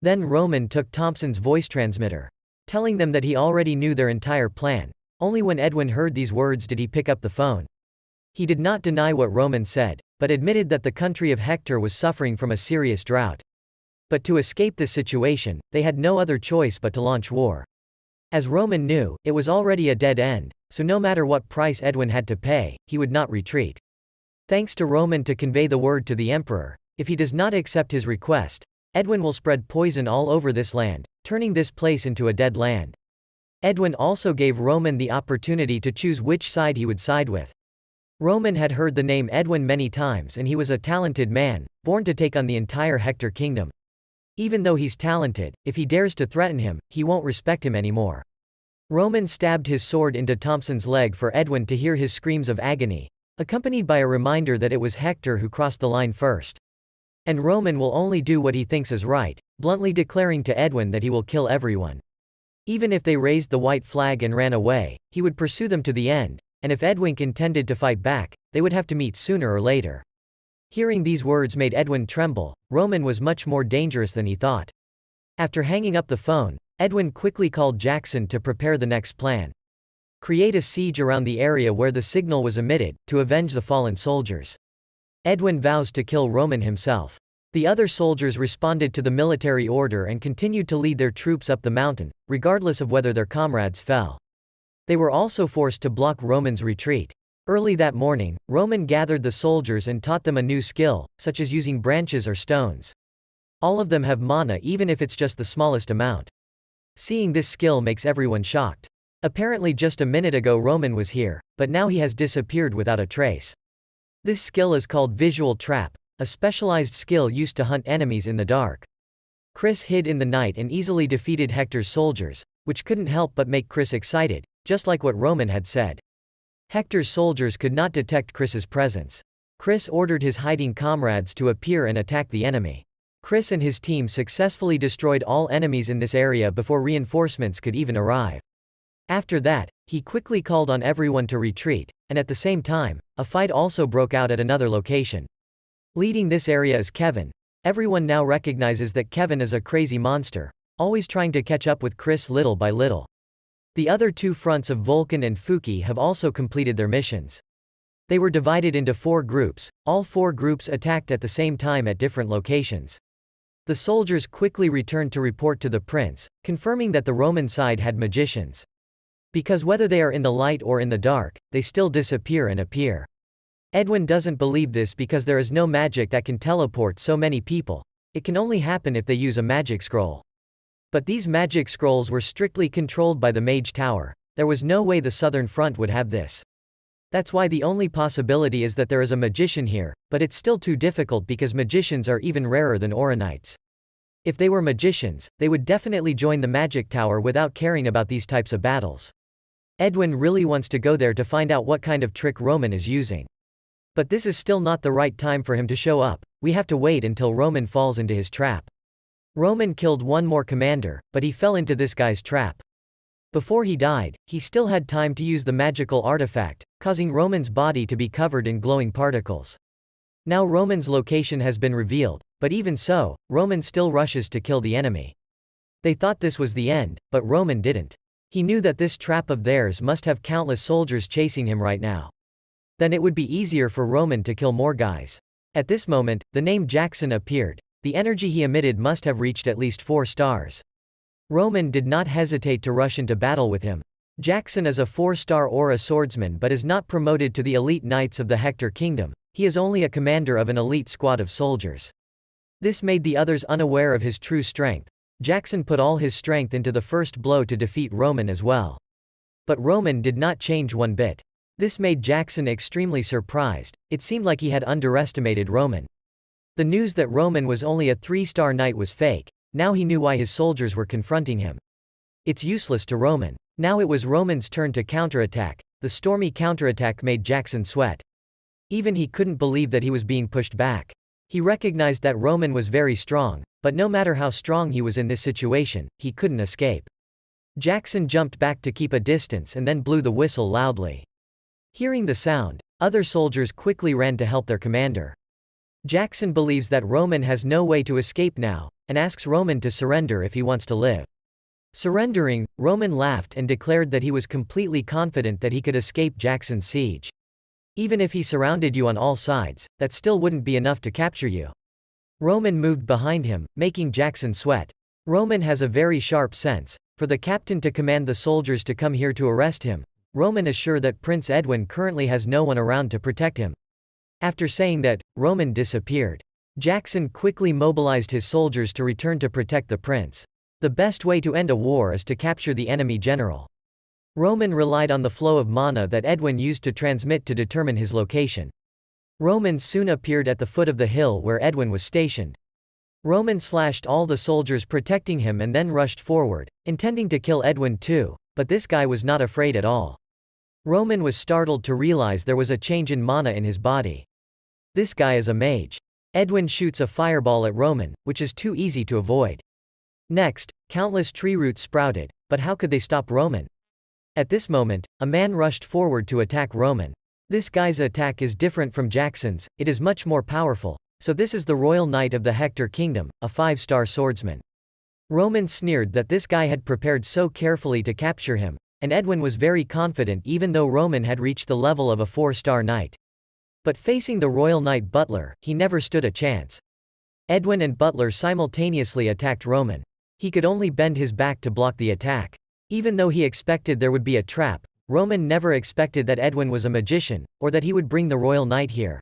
Then Roman took Thompson's voice transmitter, telling them that he already knew their entire plan. Only when Edwin heard these words did he pick up the phone. He did not deny what Roman said, but admitted that the country of Hector was suffering from a serious drought. But to escape this situation, they had no other choice but to launch war. As Roman knew, it was already a dead end, so no matter what price Edwin had to pay, he would not retreat. Thanks to Roman to convey the word to the emperor, if he does not accept his request, Edwin will spread poison all over this land, turning this place into a dead land. Edwin also gave Roman the opportunity to choose which side he would side with. Roman had heard the name Edwin many times and he was a talented man, born to take on the entire Hector kingdom. Even though he's talented, if he dares to threaten him, he won't respect him anymore. Roman stabbed his sword into Thompson's leg for Edwin to hear his screams of agony, accompanied by a reminder that it was Hector who crossed the line first. And Roman will only do what he thinks is right, bluntly declaring to Edwin that he will kill everyone. Even if they raised the white flag and ran away, he would pursue them to the end, and if Edwin intended to fight back, they would have to meet sooner or later. Hearing these words made Edwin tremble. Roman was much more dangerous than he thought. After hanging up the phone, Edwin quickly called Jackson to prepare the next plan. Create a siege around the area where the signal was emitted, to avenge the fallen soldiers. Edwin vows to kill Roman himself. The other soldiers responded to the military order and continued to lead their troops up the mountain, regardless of whether their comrades fell. They were also forced to block Roman's retreat. Early that morning, Roman gathered the soldiers and taught them a new skill, such as using branches or stones. All of them have mana even if it's just the smallest amount. Seeing this skill makes everyone shocked. Apparently just a minute ago Roman was here, but now he has disappeared without a trace. This skill is called Visual Trap, a specialized skill used to hunt enemies in the dark. Chris hid in the night and easily defeated Hector's soldiers, which couldn't help but make Chris excited, just like what Roman had said. Hector's soldiers could not detect Chris's presence. Chris ordered his hiding comrades to appear and attack the enemy. Chris and his team successfully destroyed all enemies in this area before reinforcements could even arrive. After that, he quickly called on everyone to retreat, and at the same time, a fight also broke out at another location. Leading this area is Kevin. Everyone now recognizes that Kevin is a crazy monster, always trying to catch up with Chris little by little. The other two fronts of Vulcan and Fuki have also completed their missions. They were divided into 4 groups, all 4 groups attacked at the same time at different locations. The soldiers quickly returned to report to the prince, confirming that the Roman side had magicians. Because whether they are in the light or in the dark, they still disappear and appear. Edwin doesn't believe this because there is no magic that can teleport so many people. It can only happen if they use a magic scroll. But these magic scrolls were strictly controlled by the Mage Tower. There was no way the Southern Front would have this. That's why the only possibility is that there is a magician here, but it's still too difficult because magicians are even rarer than Oranites. If they were magicians, they would definitely join the Magic Tower without caring about these types of battles. Edwin really wants to go there to find out what kind of trick Roman is using. But this is still not the right time for him to show up. We have to wait until Roman falls into his trap. Roman killed one more commander, but he fell into this guy's trap. Before he died, he still had time to use the magical artifact, causing Roman's body to be covered in glowing particles. Now Roman's location has been revealed, but even so, Roman still rushes to kill the enemy. They thought this was the end, but Roman didn't. He knew that this trap of theirs must have countless soldiers chasing him right now. Then it would be easier for Roman to kill more guys. At this moment, the name Jackson appeared. The energy he emitted must have reached at least 4 stars. Roman did not hesitate to rush into battle with him. Jackson is a 4-star aura swordsman but is not promoted to the elite knights of the Hector Kingdom. He is only a commander of an elite squad of soldiers. This made the others unaware of his true strength. Jackson put all his strength into the first blow to defeat Roman as well. But Roman did not change one bit. This made Jackson extremely surprised. It seemed like he had underestimated Roman. The news that Roman was only a 3-star knight was fake. Now he knew why his soldiers were confronting him. It's useless to Roman. Now it was Roman's turn to counterattack. The stormy counterattack made Jackson sweat. Even he couldn't believe that he was being pushed back. He recognized that Roman was very strong, but no matter how strong he was in this situation, he couldn't escape. Jackson jumped back to keep a distance and then blew the whistle loudly. Hearing the sound, other soldiers quickly ran to help their commander. Jackson believes that Roman has no way to escape now, and asks Roman to surrender if he wants to live. Surrendering, Roman laughed and declared that he was completely confident that he could escape Jackson's siege. Even if he surrounded you on all sides, that still wouldn't be enough to capture you. Roman moved behind him, making Jackson sweat. Roman has a very sharp sense. For the captain to command the soldiers to come here to arrest him, Roman is sure that Prince Edwin currently has no one around to protect him. After saying that, Roman disappeared. Jackson quickly mobilized his soldiers to return to protect the prince. The best way to end a war is to capture the enemy general. Roman relied on the flow of mana that Edwin used to transmit to determine his location. Roman soon appeared at the foot of the hill where Edwin was stationed. Roman slashed all the soldiers protecting him and then rushed forward, intending to kill Edwin too, but this guy was not afraid at all. Roman was startled to realize there was a change in mana in his body. This guy is a mage. Edwin shoots a fireball at Roman, which is too easy to avoid. Next, countless tree roots sprouted, but how could they stop Roman? At this moment, a man rushed forward to attack Roman. This guy's attack is different from Jackson's, it is much more powerful. So this is the royal knight of the Hector Kingdom, a 5-star swordsman. Roman sneered that this guy had prepared so carefully to capture him, and Edwin was very confident even though Roman had reached the level of a 4-star knight. But facing the royal knight Butler, he never stood a chance. Edwin and Butler simultaneously attacked Roman. He could only bend his back to block the attack. Even though he expected there would be a trap, Roman never expected that Edwin was a magician, or that he would bring the royal knight here.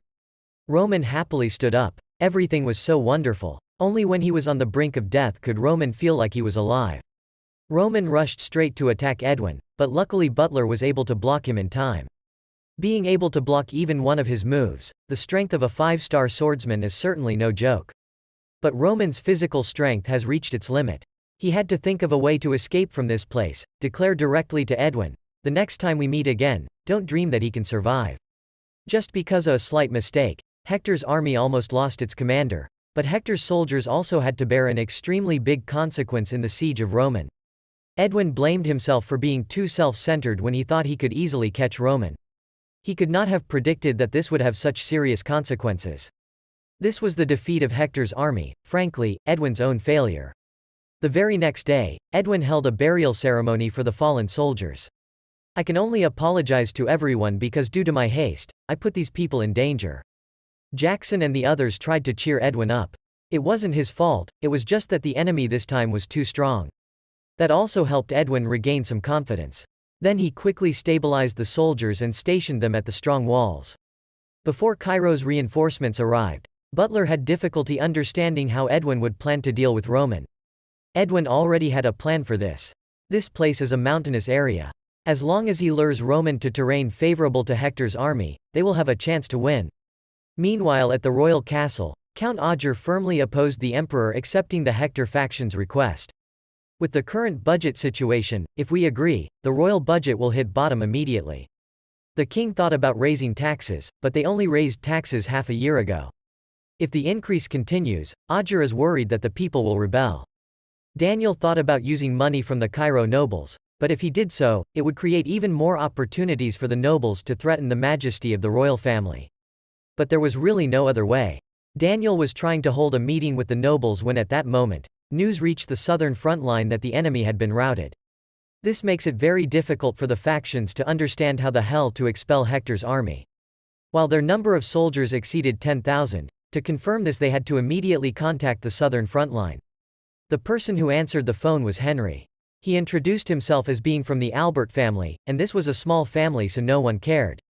Roman happily stood up. Everything was so wonderful. Only when he was on the brink of death could Roman feel like he was alive. Roman rushed straight to attack Edwin, but luckily Butler was able to block him in time. Being able to block even one of his moves, the strength of a 5-star swordsman is certainly no joke. But Roman's physical strength has reached its limit. He had to think of a way to escape from this place, declare directly to Edwin, "The next time we meet again, don't dream that he can survive." Just because of a slight mistake, Hector's army almost lost its commander, but Hector's soldiers also had to bear an extremely big consequence in the siege of Roman. Edwin blamed himself for being too self-centered when he thought he could easily catch Roman. He could not have predicted that this would have such serious consequences. This was the defeat of Hector's army, frankly, Edwin's own failure. The very next day, Edwin held a burial ceremony for the fallen soldiers. "I can only apologize to everyone because due to my haste, I put these people in danger." Jackson and the others tried to cheer Edwin up. It wasn't his fault, it was just that the enemy this time was too strong. That also helped Edwin regain some confidence. Then he quickly stabilized the soldiers and stationed them at the strong walls. Before Cairo's reinforcements arrived, Butler had difficulty understanding how Edwin would plan to deal with Roman. Edwin already had a plan for this. This place is a mountainous area. As long as he lures Roman to terrain favorable to Hector's army, they will have a chance to win. Meanwhile at the royal castle, Count Odger firmly opposed the emperor accepting the Hector faction's request. With the current budget situation, if we agree, the royal budget will hit bottom immediately. The king thought about raising taxes, but they only raised taxes half a year ago. If the increase continues, Odger is worried that the people will rebel. Daniel thought about using money from the Cairo nobles, but if he did so, it would create even more opportunities for the nobles to threaten the majesty of the royal family. But there was really no other way. Daniel was trying to hold a meeting with the nobles when at that moment, news reached the southern front line that the enemy had been routed. This makes it very difficult for the factions to understand how the hell to expel Hector's army. While their number of soldiers exceeded 10,000, to confirm this they had to immediately contact the southern front line. The person who answered the phone was Henry. He introduced himself as being from the Albert family, and this was a small family so no one cared.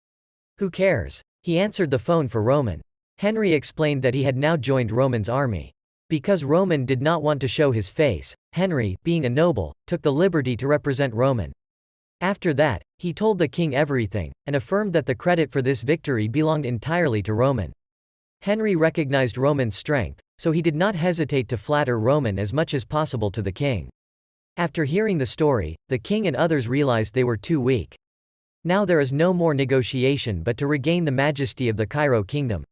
Who cares? He answered the phone for Roman. Henry explained that he had now joined Roman's army. Because Roman did not want to show his face, Henry, being a noble, took the liberty to represent Roman. After that, he told the king everything, and affirmed that the credit for this victory belonged entirely to Roman. Henry recognized Roman's strength, so he did not hesitate to flatter Roman as much as possible to the king. After hearing the story, the king and others realized they were too weak. Now there is no more negotiation but to regain the majesty of the Cairo kingdom.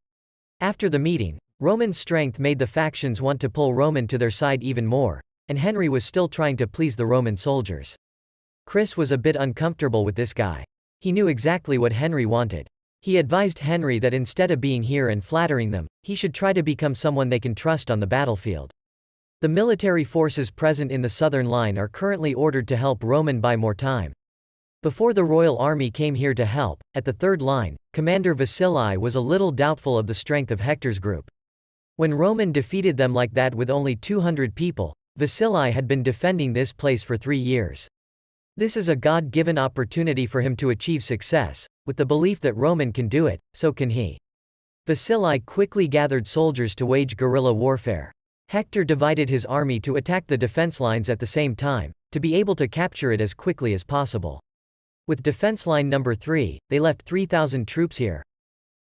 After the meeting, Roman's strength made the factions want to pull Roman to their side even more, and Henry was still trying to please the Roman soldiers. Chris was a bit uncomfortable with this guy. He knew exactly what Henry wanted. He advised Henry that instead of being here and flattering them, he should try to become someone they can trust on the battlefield. The military forces present in the southern line are currently ordered to help Roman buy more time. Before the royal army came here to help, at the third line, Commander Vasili was a little doubtful of the strength of Hector's group. When Roman defeated them like that with only 200 people, Vasili had been defending this place for 3 years. This is a God-given opportunity for him to achieve success, with the belief that Roman can do it, so can he. Vasili quickly gathered soldiers to wage guerrilla warfare. Hector divided his army to attack the defense lines at the same time, to be able to capture it as quickly as possible. With defense line number 3, they left 3,000 troops here.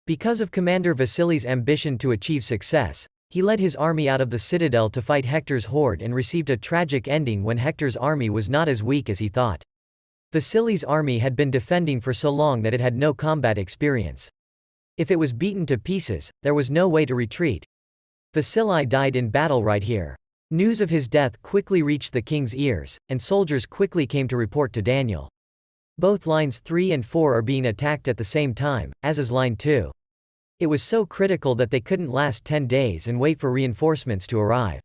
Because of Commander Vasili's ambition to achieve success, he led his army out of the citadel to fight Hector's horde and received a tragic ending when Hector's army was not as weak as he thought. Vasili's army had been defending for so long that it had no combat experience. If it was beaten to pieces, there was no way to retreat. Vasili died in battle right here. News of his death quickly reached the king's ears, and soldiers quickly came to report to Daniel. Both lines 3 and 4 are being attacked at the same time, as is line 2. It was so critical that they couldn't last 10 days and wait for reinforcements to arrive.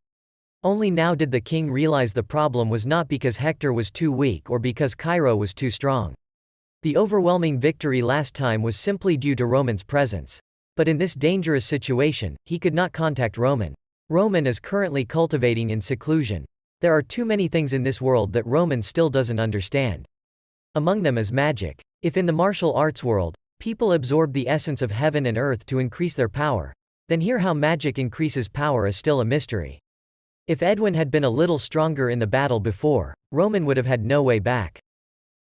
Only now did the king realize the problem was not because Hector was too weak or because Cairo was too strong. The overwhelming victory last time was simply due to Roman's presence. But in this dangerous situation, he could not contact Roman. Roman is currently cultivating in seclusion. There are too many things in this world that Roman still doesn't understand. Among them is magic. If in the martial arts world, people absorb the essence of heaven and earth to increase their power, then here how magic increases power is still a mystery. If Edwin had been a little stronger in the battle before, Roman would have had no way back.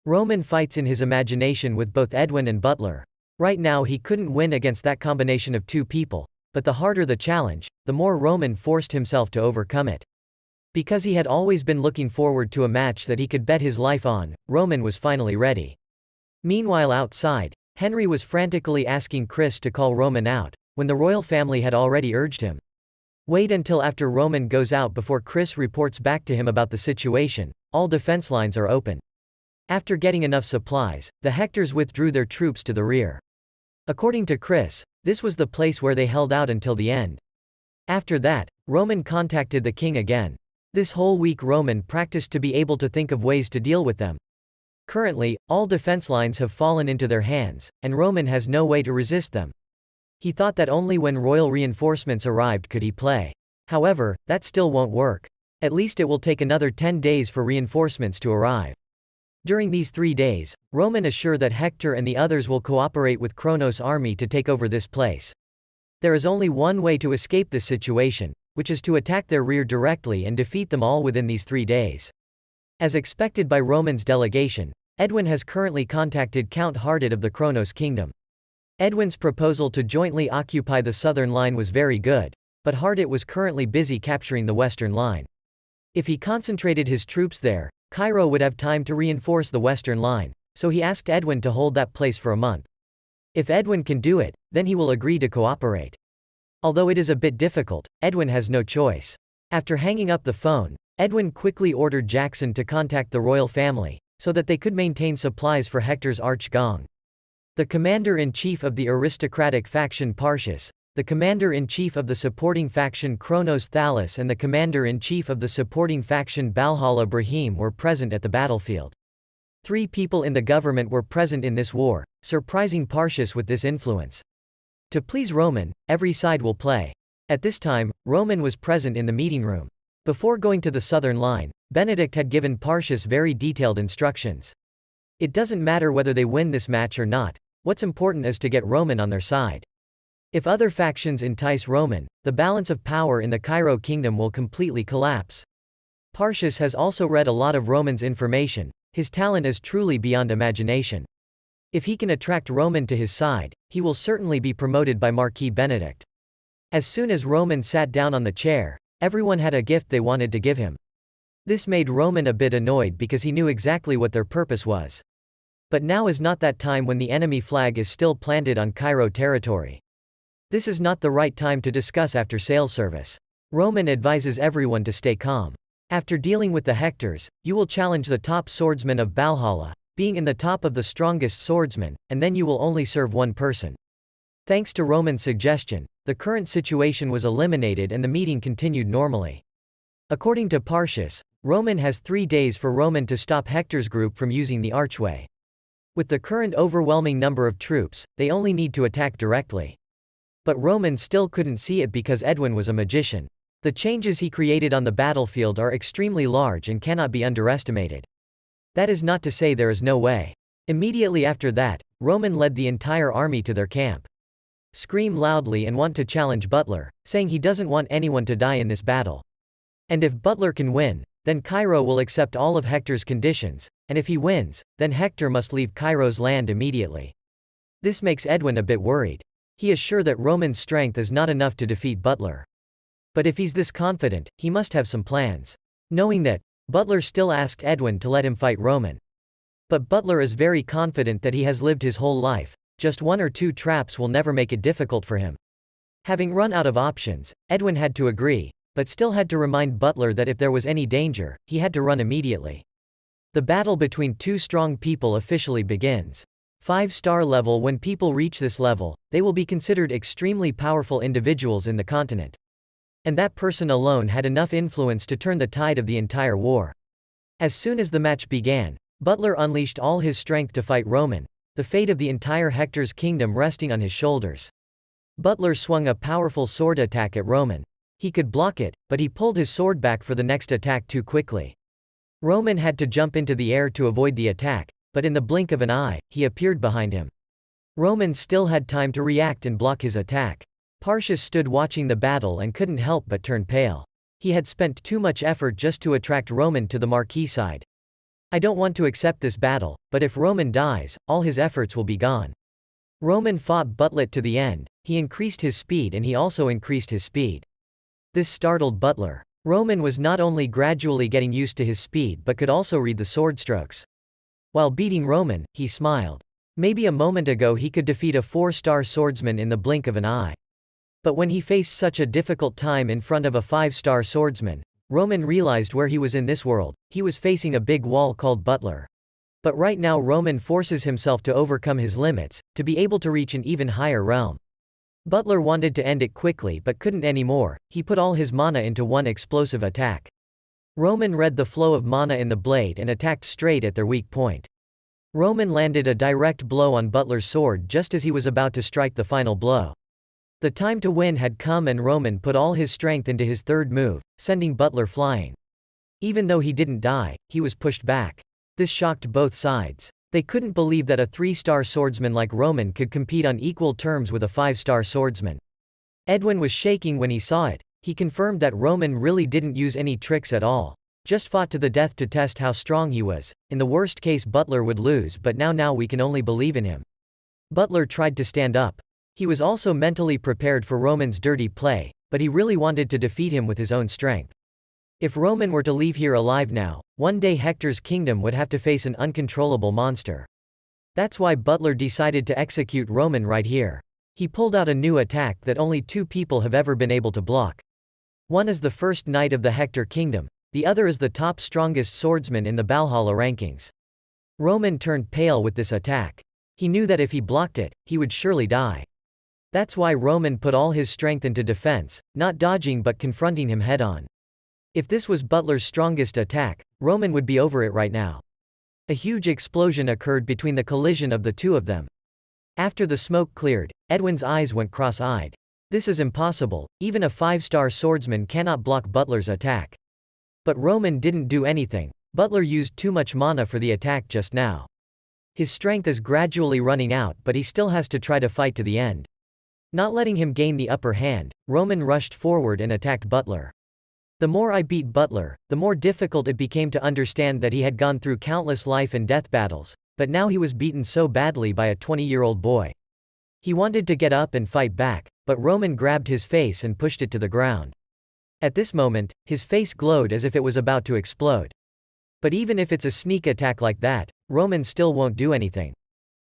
Roman fights in his imagination with both Edwin and Butler. Right now he couldn't win against that combination of two people, but the harder the challenge, the more Roman forced himself to overcome it. Because he had always been looking forward to a match that he could bet his life on, Roman was finally ready. Meanwhile outside, Henry was frantically asking Chris to call Roman out, when the royal family had already urged him. Wait until after Roman goes out before Chris reports back to him about the situation. All defense lines are open. After getting enough supplies, the Hectors withdrew their troops to the rear. According to Chris, this was the place where they held out until the end. After that, Roman contacted the king again. This whole week Roman practiced to be able to think of ways to deal with them. Currently, all defense lines have fallen into their hands, and Roman has no way to resist them. He thought that only when royal reinforcements arrived could he play. However, that still won't work. At least it will take another 10 days for reinforcements to arrive. During these 3 days, Roman is sure that Hector and the others will cooperate with Kronos' army to take over this place. There is only one way to escape this situation, which is to attack their rear directly and defeat them all within these 3 days. As expected by Roman's delegation, Edwin has currently contacted Count Harded of the Kronos kingdom. Edwin's proposal to jointly occupy the southern line was very good, but Harded was currently busy capturing the western line. If he concentrated his troops there, Cairo would have time to reinforce the western line, so he asked Edwin to hold that place for a month. If Edwin can do it, then he will agree to cooperate. Although it is a bit difficult, Edwin has no choice. After hanging up the phone, Edwin quickly ordered Jackson to contact the royal family, so that they could maintain supplies for Hector's arch-gong. The commander-in-chief of the aristocratic faction Partius, the commander-in-chief of the supporting faction Kronos Thalus and the commander-in-chief of the supporting faction Balhal Ibrahim were present at the battlefield. 3 people in the government were present in this war, surprising Partius with this influence. To please Roman, every side will play. At this time, Roman was present in the meeting room. Before going to the southern line, Benedict had given Partius very detailed instructions. It doesn't matter whether they win this match or not, what's important is to get Roman on their side. If other factions entice Roman, the balance of power in the Cairo kingdom will completely collapse. Partius has also read a lot of Roman's information, his talent is truly beyond imagination. If he can attract Roman to his side, he will certainly be promoted by Marquis Benedict. As soon as Roman sat down on the chair, everyone had a gift they wanted to give him. This made Roman a bit annoyed because he knew exactly what their purpose was. But now is not that time when the enemy flag is still planted on Cairo territory. This is not the right time to discuss after sales service. Roman advises everyone to stay calm. After dealing with the Hectors, you will challenge the top swordsman of Valhalla, being in the top of the strongest swordsman, and then you will only serve one person. Thanks to Roman's suggestion, the current situation was eliminated and the meeting continued normally. According to Partius, Roman has 3 days for Roman to stop Hector's group from using the archway. With the current overwhelming number of troops, they only need to attack directly. But Roman still couldn't see it because Edwin was a magician. The changes he created on the battlefield are extremely large and cannot be underestimated. That is not to say there is no way. Immediately after that, Roman led the entire army to their camp. Scream loudly and want to challenge Butler, saying he doesn't want anyone to die in this battle. And if Butler can win, then Cairo will accept all of Hector's conditions, and if he wins, then Hector must leave Cairo's land immediately. This makes Edwin a bit worried. He is sure that Roman's strength is not enough to defeat Butler. But if he's this confident, he must have some plans. Knowing that, Butler still asked Edwin to let him fight Roman. But Butler is very confident that he has lived his whole life, just 1 or 2 traps will never make it difficult for him. Having run out of options, Edwin had to agree, but still had to remind Butler that if there was any danger, he had to run immediately. The battle between 2 strong people officially begins. 5-star level. When people reach this level, they will be considered extremely powerful individuals in the continent. And that person alone had enough influence to turn the tide of the entire war. As soon as the match began, Butler unleashed all his strength to fight Roman, the fate of the entire Hector's kingdom resting on his shoulders. Butler swung a powerful sword attack at Roman. He could block it, but he pulled his sword back for the next attack too quickly. Roman had to jump into the air to avoid the attack, but in the blink of an eye, he appeared behind him. Roman still had time to react and block his attack. Partius stood watching the battle and couldn't help but turn pale. He had spent too much effort just to attract Roman to the Marquis side. I don't want to accept this battle, but if Roman dies, all his efforts will be gone. Roman fought Butler to the end, he increased his speed and he also increased his speed. This startled Butler. Roman was not only gradually getting used to his speed but could also read the sword strokes. While beating Roman, he smiled. Maybe a moment ago he could defeat a 4-star swordsman in the blink of an eye. But when he faced such a difficult time in front of a 5-star swordsman, Roman realized where he was in this world. He was facing a big wall called Butler. But right now Roman forces himself to overcome his limits, to be able to reach an even higher realm. Butler wanted to end it quickly but couldn't anymore. He put all his mana into one explosive attack. Roman read the flow of mana in the blade and attacked straight at their weak point. Roman landed a direct blow on Butler's sword just as he was about to strike the final blow. The time to win had come and Roman put all his strength into his third move, sending Butler flying. Even though he didn't die, he was pushed back. This shocked both sides. They couldn't believe that a 3-star swordsman like Roman could compete on equal terms with a 5-star swordsman. Edwin was shaking when he saw it. He confirmed that Roman really didn't use any tricks at all. Just fought to the death to test how strong he was. In the worst case Butler would lose, but now we can only believe in him. Butler tried to stand up. He was also mentally prepared for Roman's dirty play, but he really wanted to defeat him with his own strength. If Roman were to leave here alive now, one day Hector's kingdom would have to face an uncontrollable monster. That's why Butler decided to execute Roman right here. He pulled out a new attack that only 2 people have ever been able to block. One is the first knight of the Hector kingdom, the other is the top strongest swordsman in the Valhalla rankings. Roman turned pale with this attack. He knew that if he blocked it, he would surely die. That's why Roman put all his strength into defense, not dodging but confronting him head-on. If this was Butler's strongest attack, Roman would be over it right now. A huge explosion occurred between the collision of the 2 of them. After the smoke cleared, Edwin's eyes went cross-eyed. This is impossible, even a 5-star swordsman cannot block Butler's attack. But Roman didn't do anything. Butler used too much mana for the attack just now. His strength is gradually running out, but he still has to try to fight to the end. Not letting him gain the upper hand, Roman rushed forward and attacked Butler. The more I beat Butler, the more difficult it became to understand that he had gone through countless life and death battles, but now he was beaten so badly by a 20-year-old boy. He wanted to get up and fight back, but Roman grabbed his face and pushed it to the ground. At this moment, his face glowed as if it was about to explode. But even if it's a sneak attack like that, Roman still won't do anything.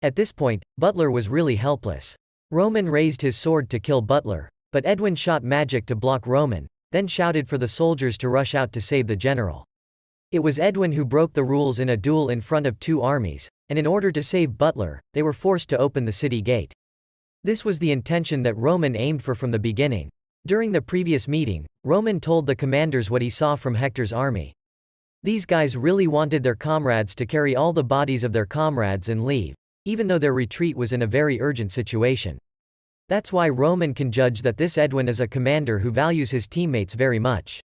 At this point, Butler was really helpless. Roman raised his sword to kill Butler, but Edwin shot magic to block Roman, then shouted for the soldiers to rush out to save the general. It was Edwin who broke the rules in a duel in front of two armies, and in order to save Butler, they were forced to open the city gate. This was the intention that Roman aimed for from the beginning. During the previous meeting, Roman told the commanders what he saw from Hector's army. These guys really wanted their comrades to carry all the bodies of their comrades and leave, even though their retreat was in a very urgent situation. That's why Roman can judge that this Edwin is a commander who values his teammates very much.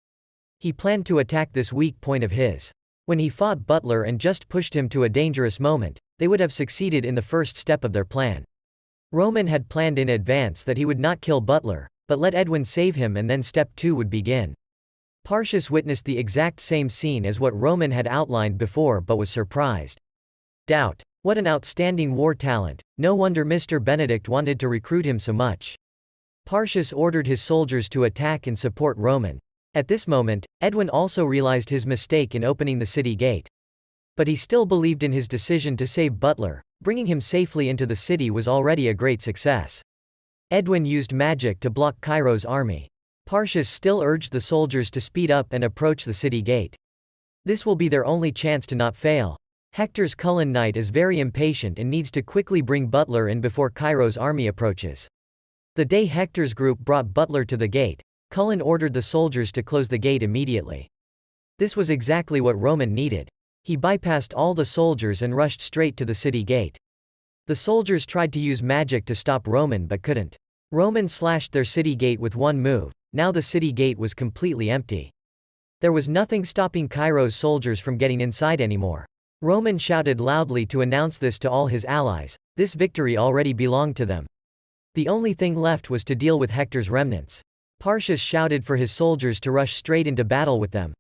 He planned to attack this weak point of his. When he fought Butler and just pushed him to a dangerous moment, they would have succeeded in the first step of their plan. Roman had planned in advance that he would not kill Butler, but let Edwin save him, and then step 2 would begin. Partius witnessed the exact same scene as what Roman had outlined before but was surprised. Doubt. What an outstanding war talent, no wonder Mr. Benedict wanted to recruit him so much. Partius ordered his soldiers to attack and support Roman. At this moment, Edwin also realized his mistake in opening the city gate. But he still believed in his decision to save Butler. Bringing him safely into the city was already a great success. Edwin used magic to block Cairo's army. Partius still urged the soldiers to speed up and approach the city gate. This will be their only chance to not fail. Hector's Cullen Knight is very impatient and needs to quickly bring Butler in before Cairo's army approaches. The day Hector's group brought Butler to the gate, Cullen ordered the soldiers to close the gate immediately. This was exactly what Roman needed. He bypassed all the soldiers and rushed straight to the city gate. The soldiers tried to use magic to stop Roman but couldn't. Roman slashed their city gate with one move. Now the city gate was completely empty. There was nothing stopping Cairo's soldiers from getting inside anymore. Roman shouted loudly to announce this to all his allies. This victory already belonged to them. The only thing left was to deal with Hector's remnants. Partius shouted for his soldiers to rush straight into battle with them.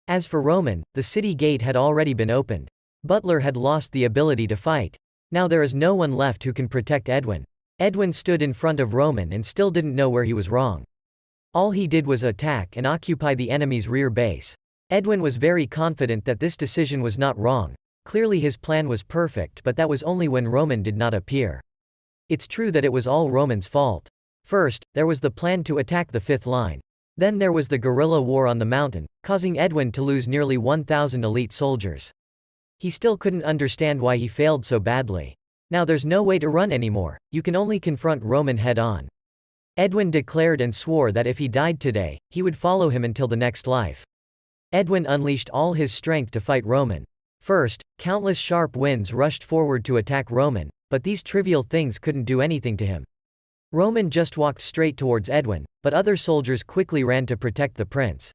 As for Roman, the city gate had already been opened. Butler had lost the ability to fight. Now there is no one left who can protect Edwin. Edwin stood in front of Roman and still didn't know where he was wrong. All he did was attack and occupy the enemy's rear base. Edwin was very confident that this decision was not wrong. Clearly his plan was perfect, but that was only when Roman did not appear. It's true that it was all Roman's fault. First, there was the plan to attack the fifth line. Then there was the guerrilla war on the mountain, causing Edwin to lose nearly 1,000 elite soldiers. He still couldn't understand why he failed so badly. Now there's no way to run anymore, you can only confront Roman head-on. Edwin declared and swore that if he died today, he would follow him until the next life. Edwin unleashed all his strength to fight Roman. First, countless sharp winds rushed forward to attack Roman, but these trivial things couldn't do anything to him. Roman just walked straight towards Edwin, but other soldiers quickly ran to protect the prince.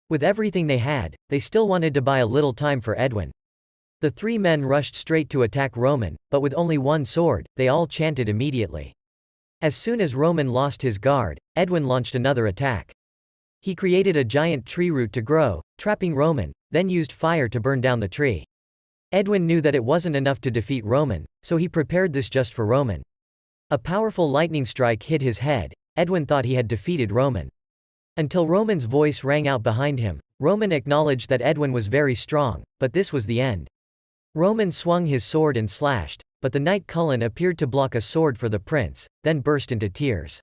With everything they had, they still wanted to buy a little time for Edwin. The three men rushed straight to attack Roman, but with only one sword, they all chanted immediately. As soon as Roman lost his guard, Edwin launched another attack. He created a giant tree root to grow, trapping Roman, then used fire to burn down the tree. Edwin knew that it wasn't enough to defeat Roman, so he prepared this just for Roman. A powerful lightning strike hit his head. Edwin thought he had defeated Roman. Until Roman's voice rang out behind him, Roman acknowledged that Edwin was very strong, but this was the end. Roman swung his sword and slashed, but the knight Cullen appeared to block a sword for the prince, then burst into tears.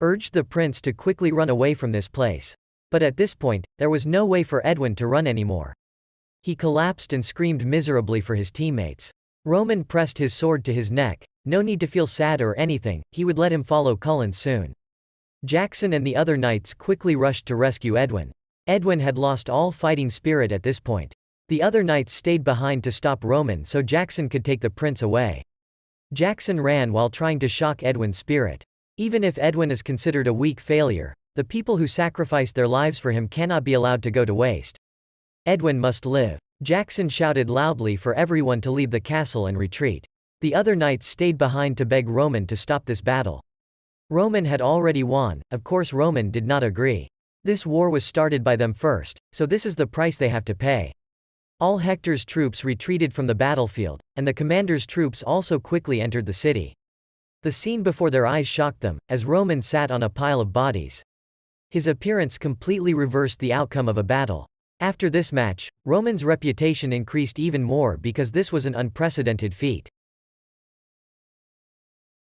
Urged the prince to quickly run away from this place. But at this point, there was no way for Edwin to run anymore. He collapsed and screamed miserably for his teammates. Roman pressed his sword to his neck. No need to feel sad or anything, he would let him follow Cullen soon. Jackson and the other knights quickly rushed to rescue Edwin. Edwin had lost all fighting spirit at this point. The other knights stayed behind to stop Roman so Jackson could take the prince away. Jackson ran while trying to shock Edwin's spirit. Even if Edwin is considered a weak failure, The people who sacrificed their lives for him cannot be allowed to go to waste. Edwin must live. Jackson shouted loudly for everyone to leave the castle and retreat. The other knights stayed behind to beg Roman to stop this battle. Roman had already won. Of course Roman did not agree. This war was started by them first, so this is the price they have to pay. All Hector's troops retreated from the battlefield, and the commander's troops also quickly entered the city. The scene before their eyes shocked them, as Roman sat on a pile of bodies. His appearance completely reversed the outcome of a battle. After this match, Roman's reputation increased even more because this was an unprecedented feat.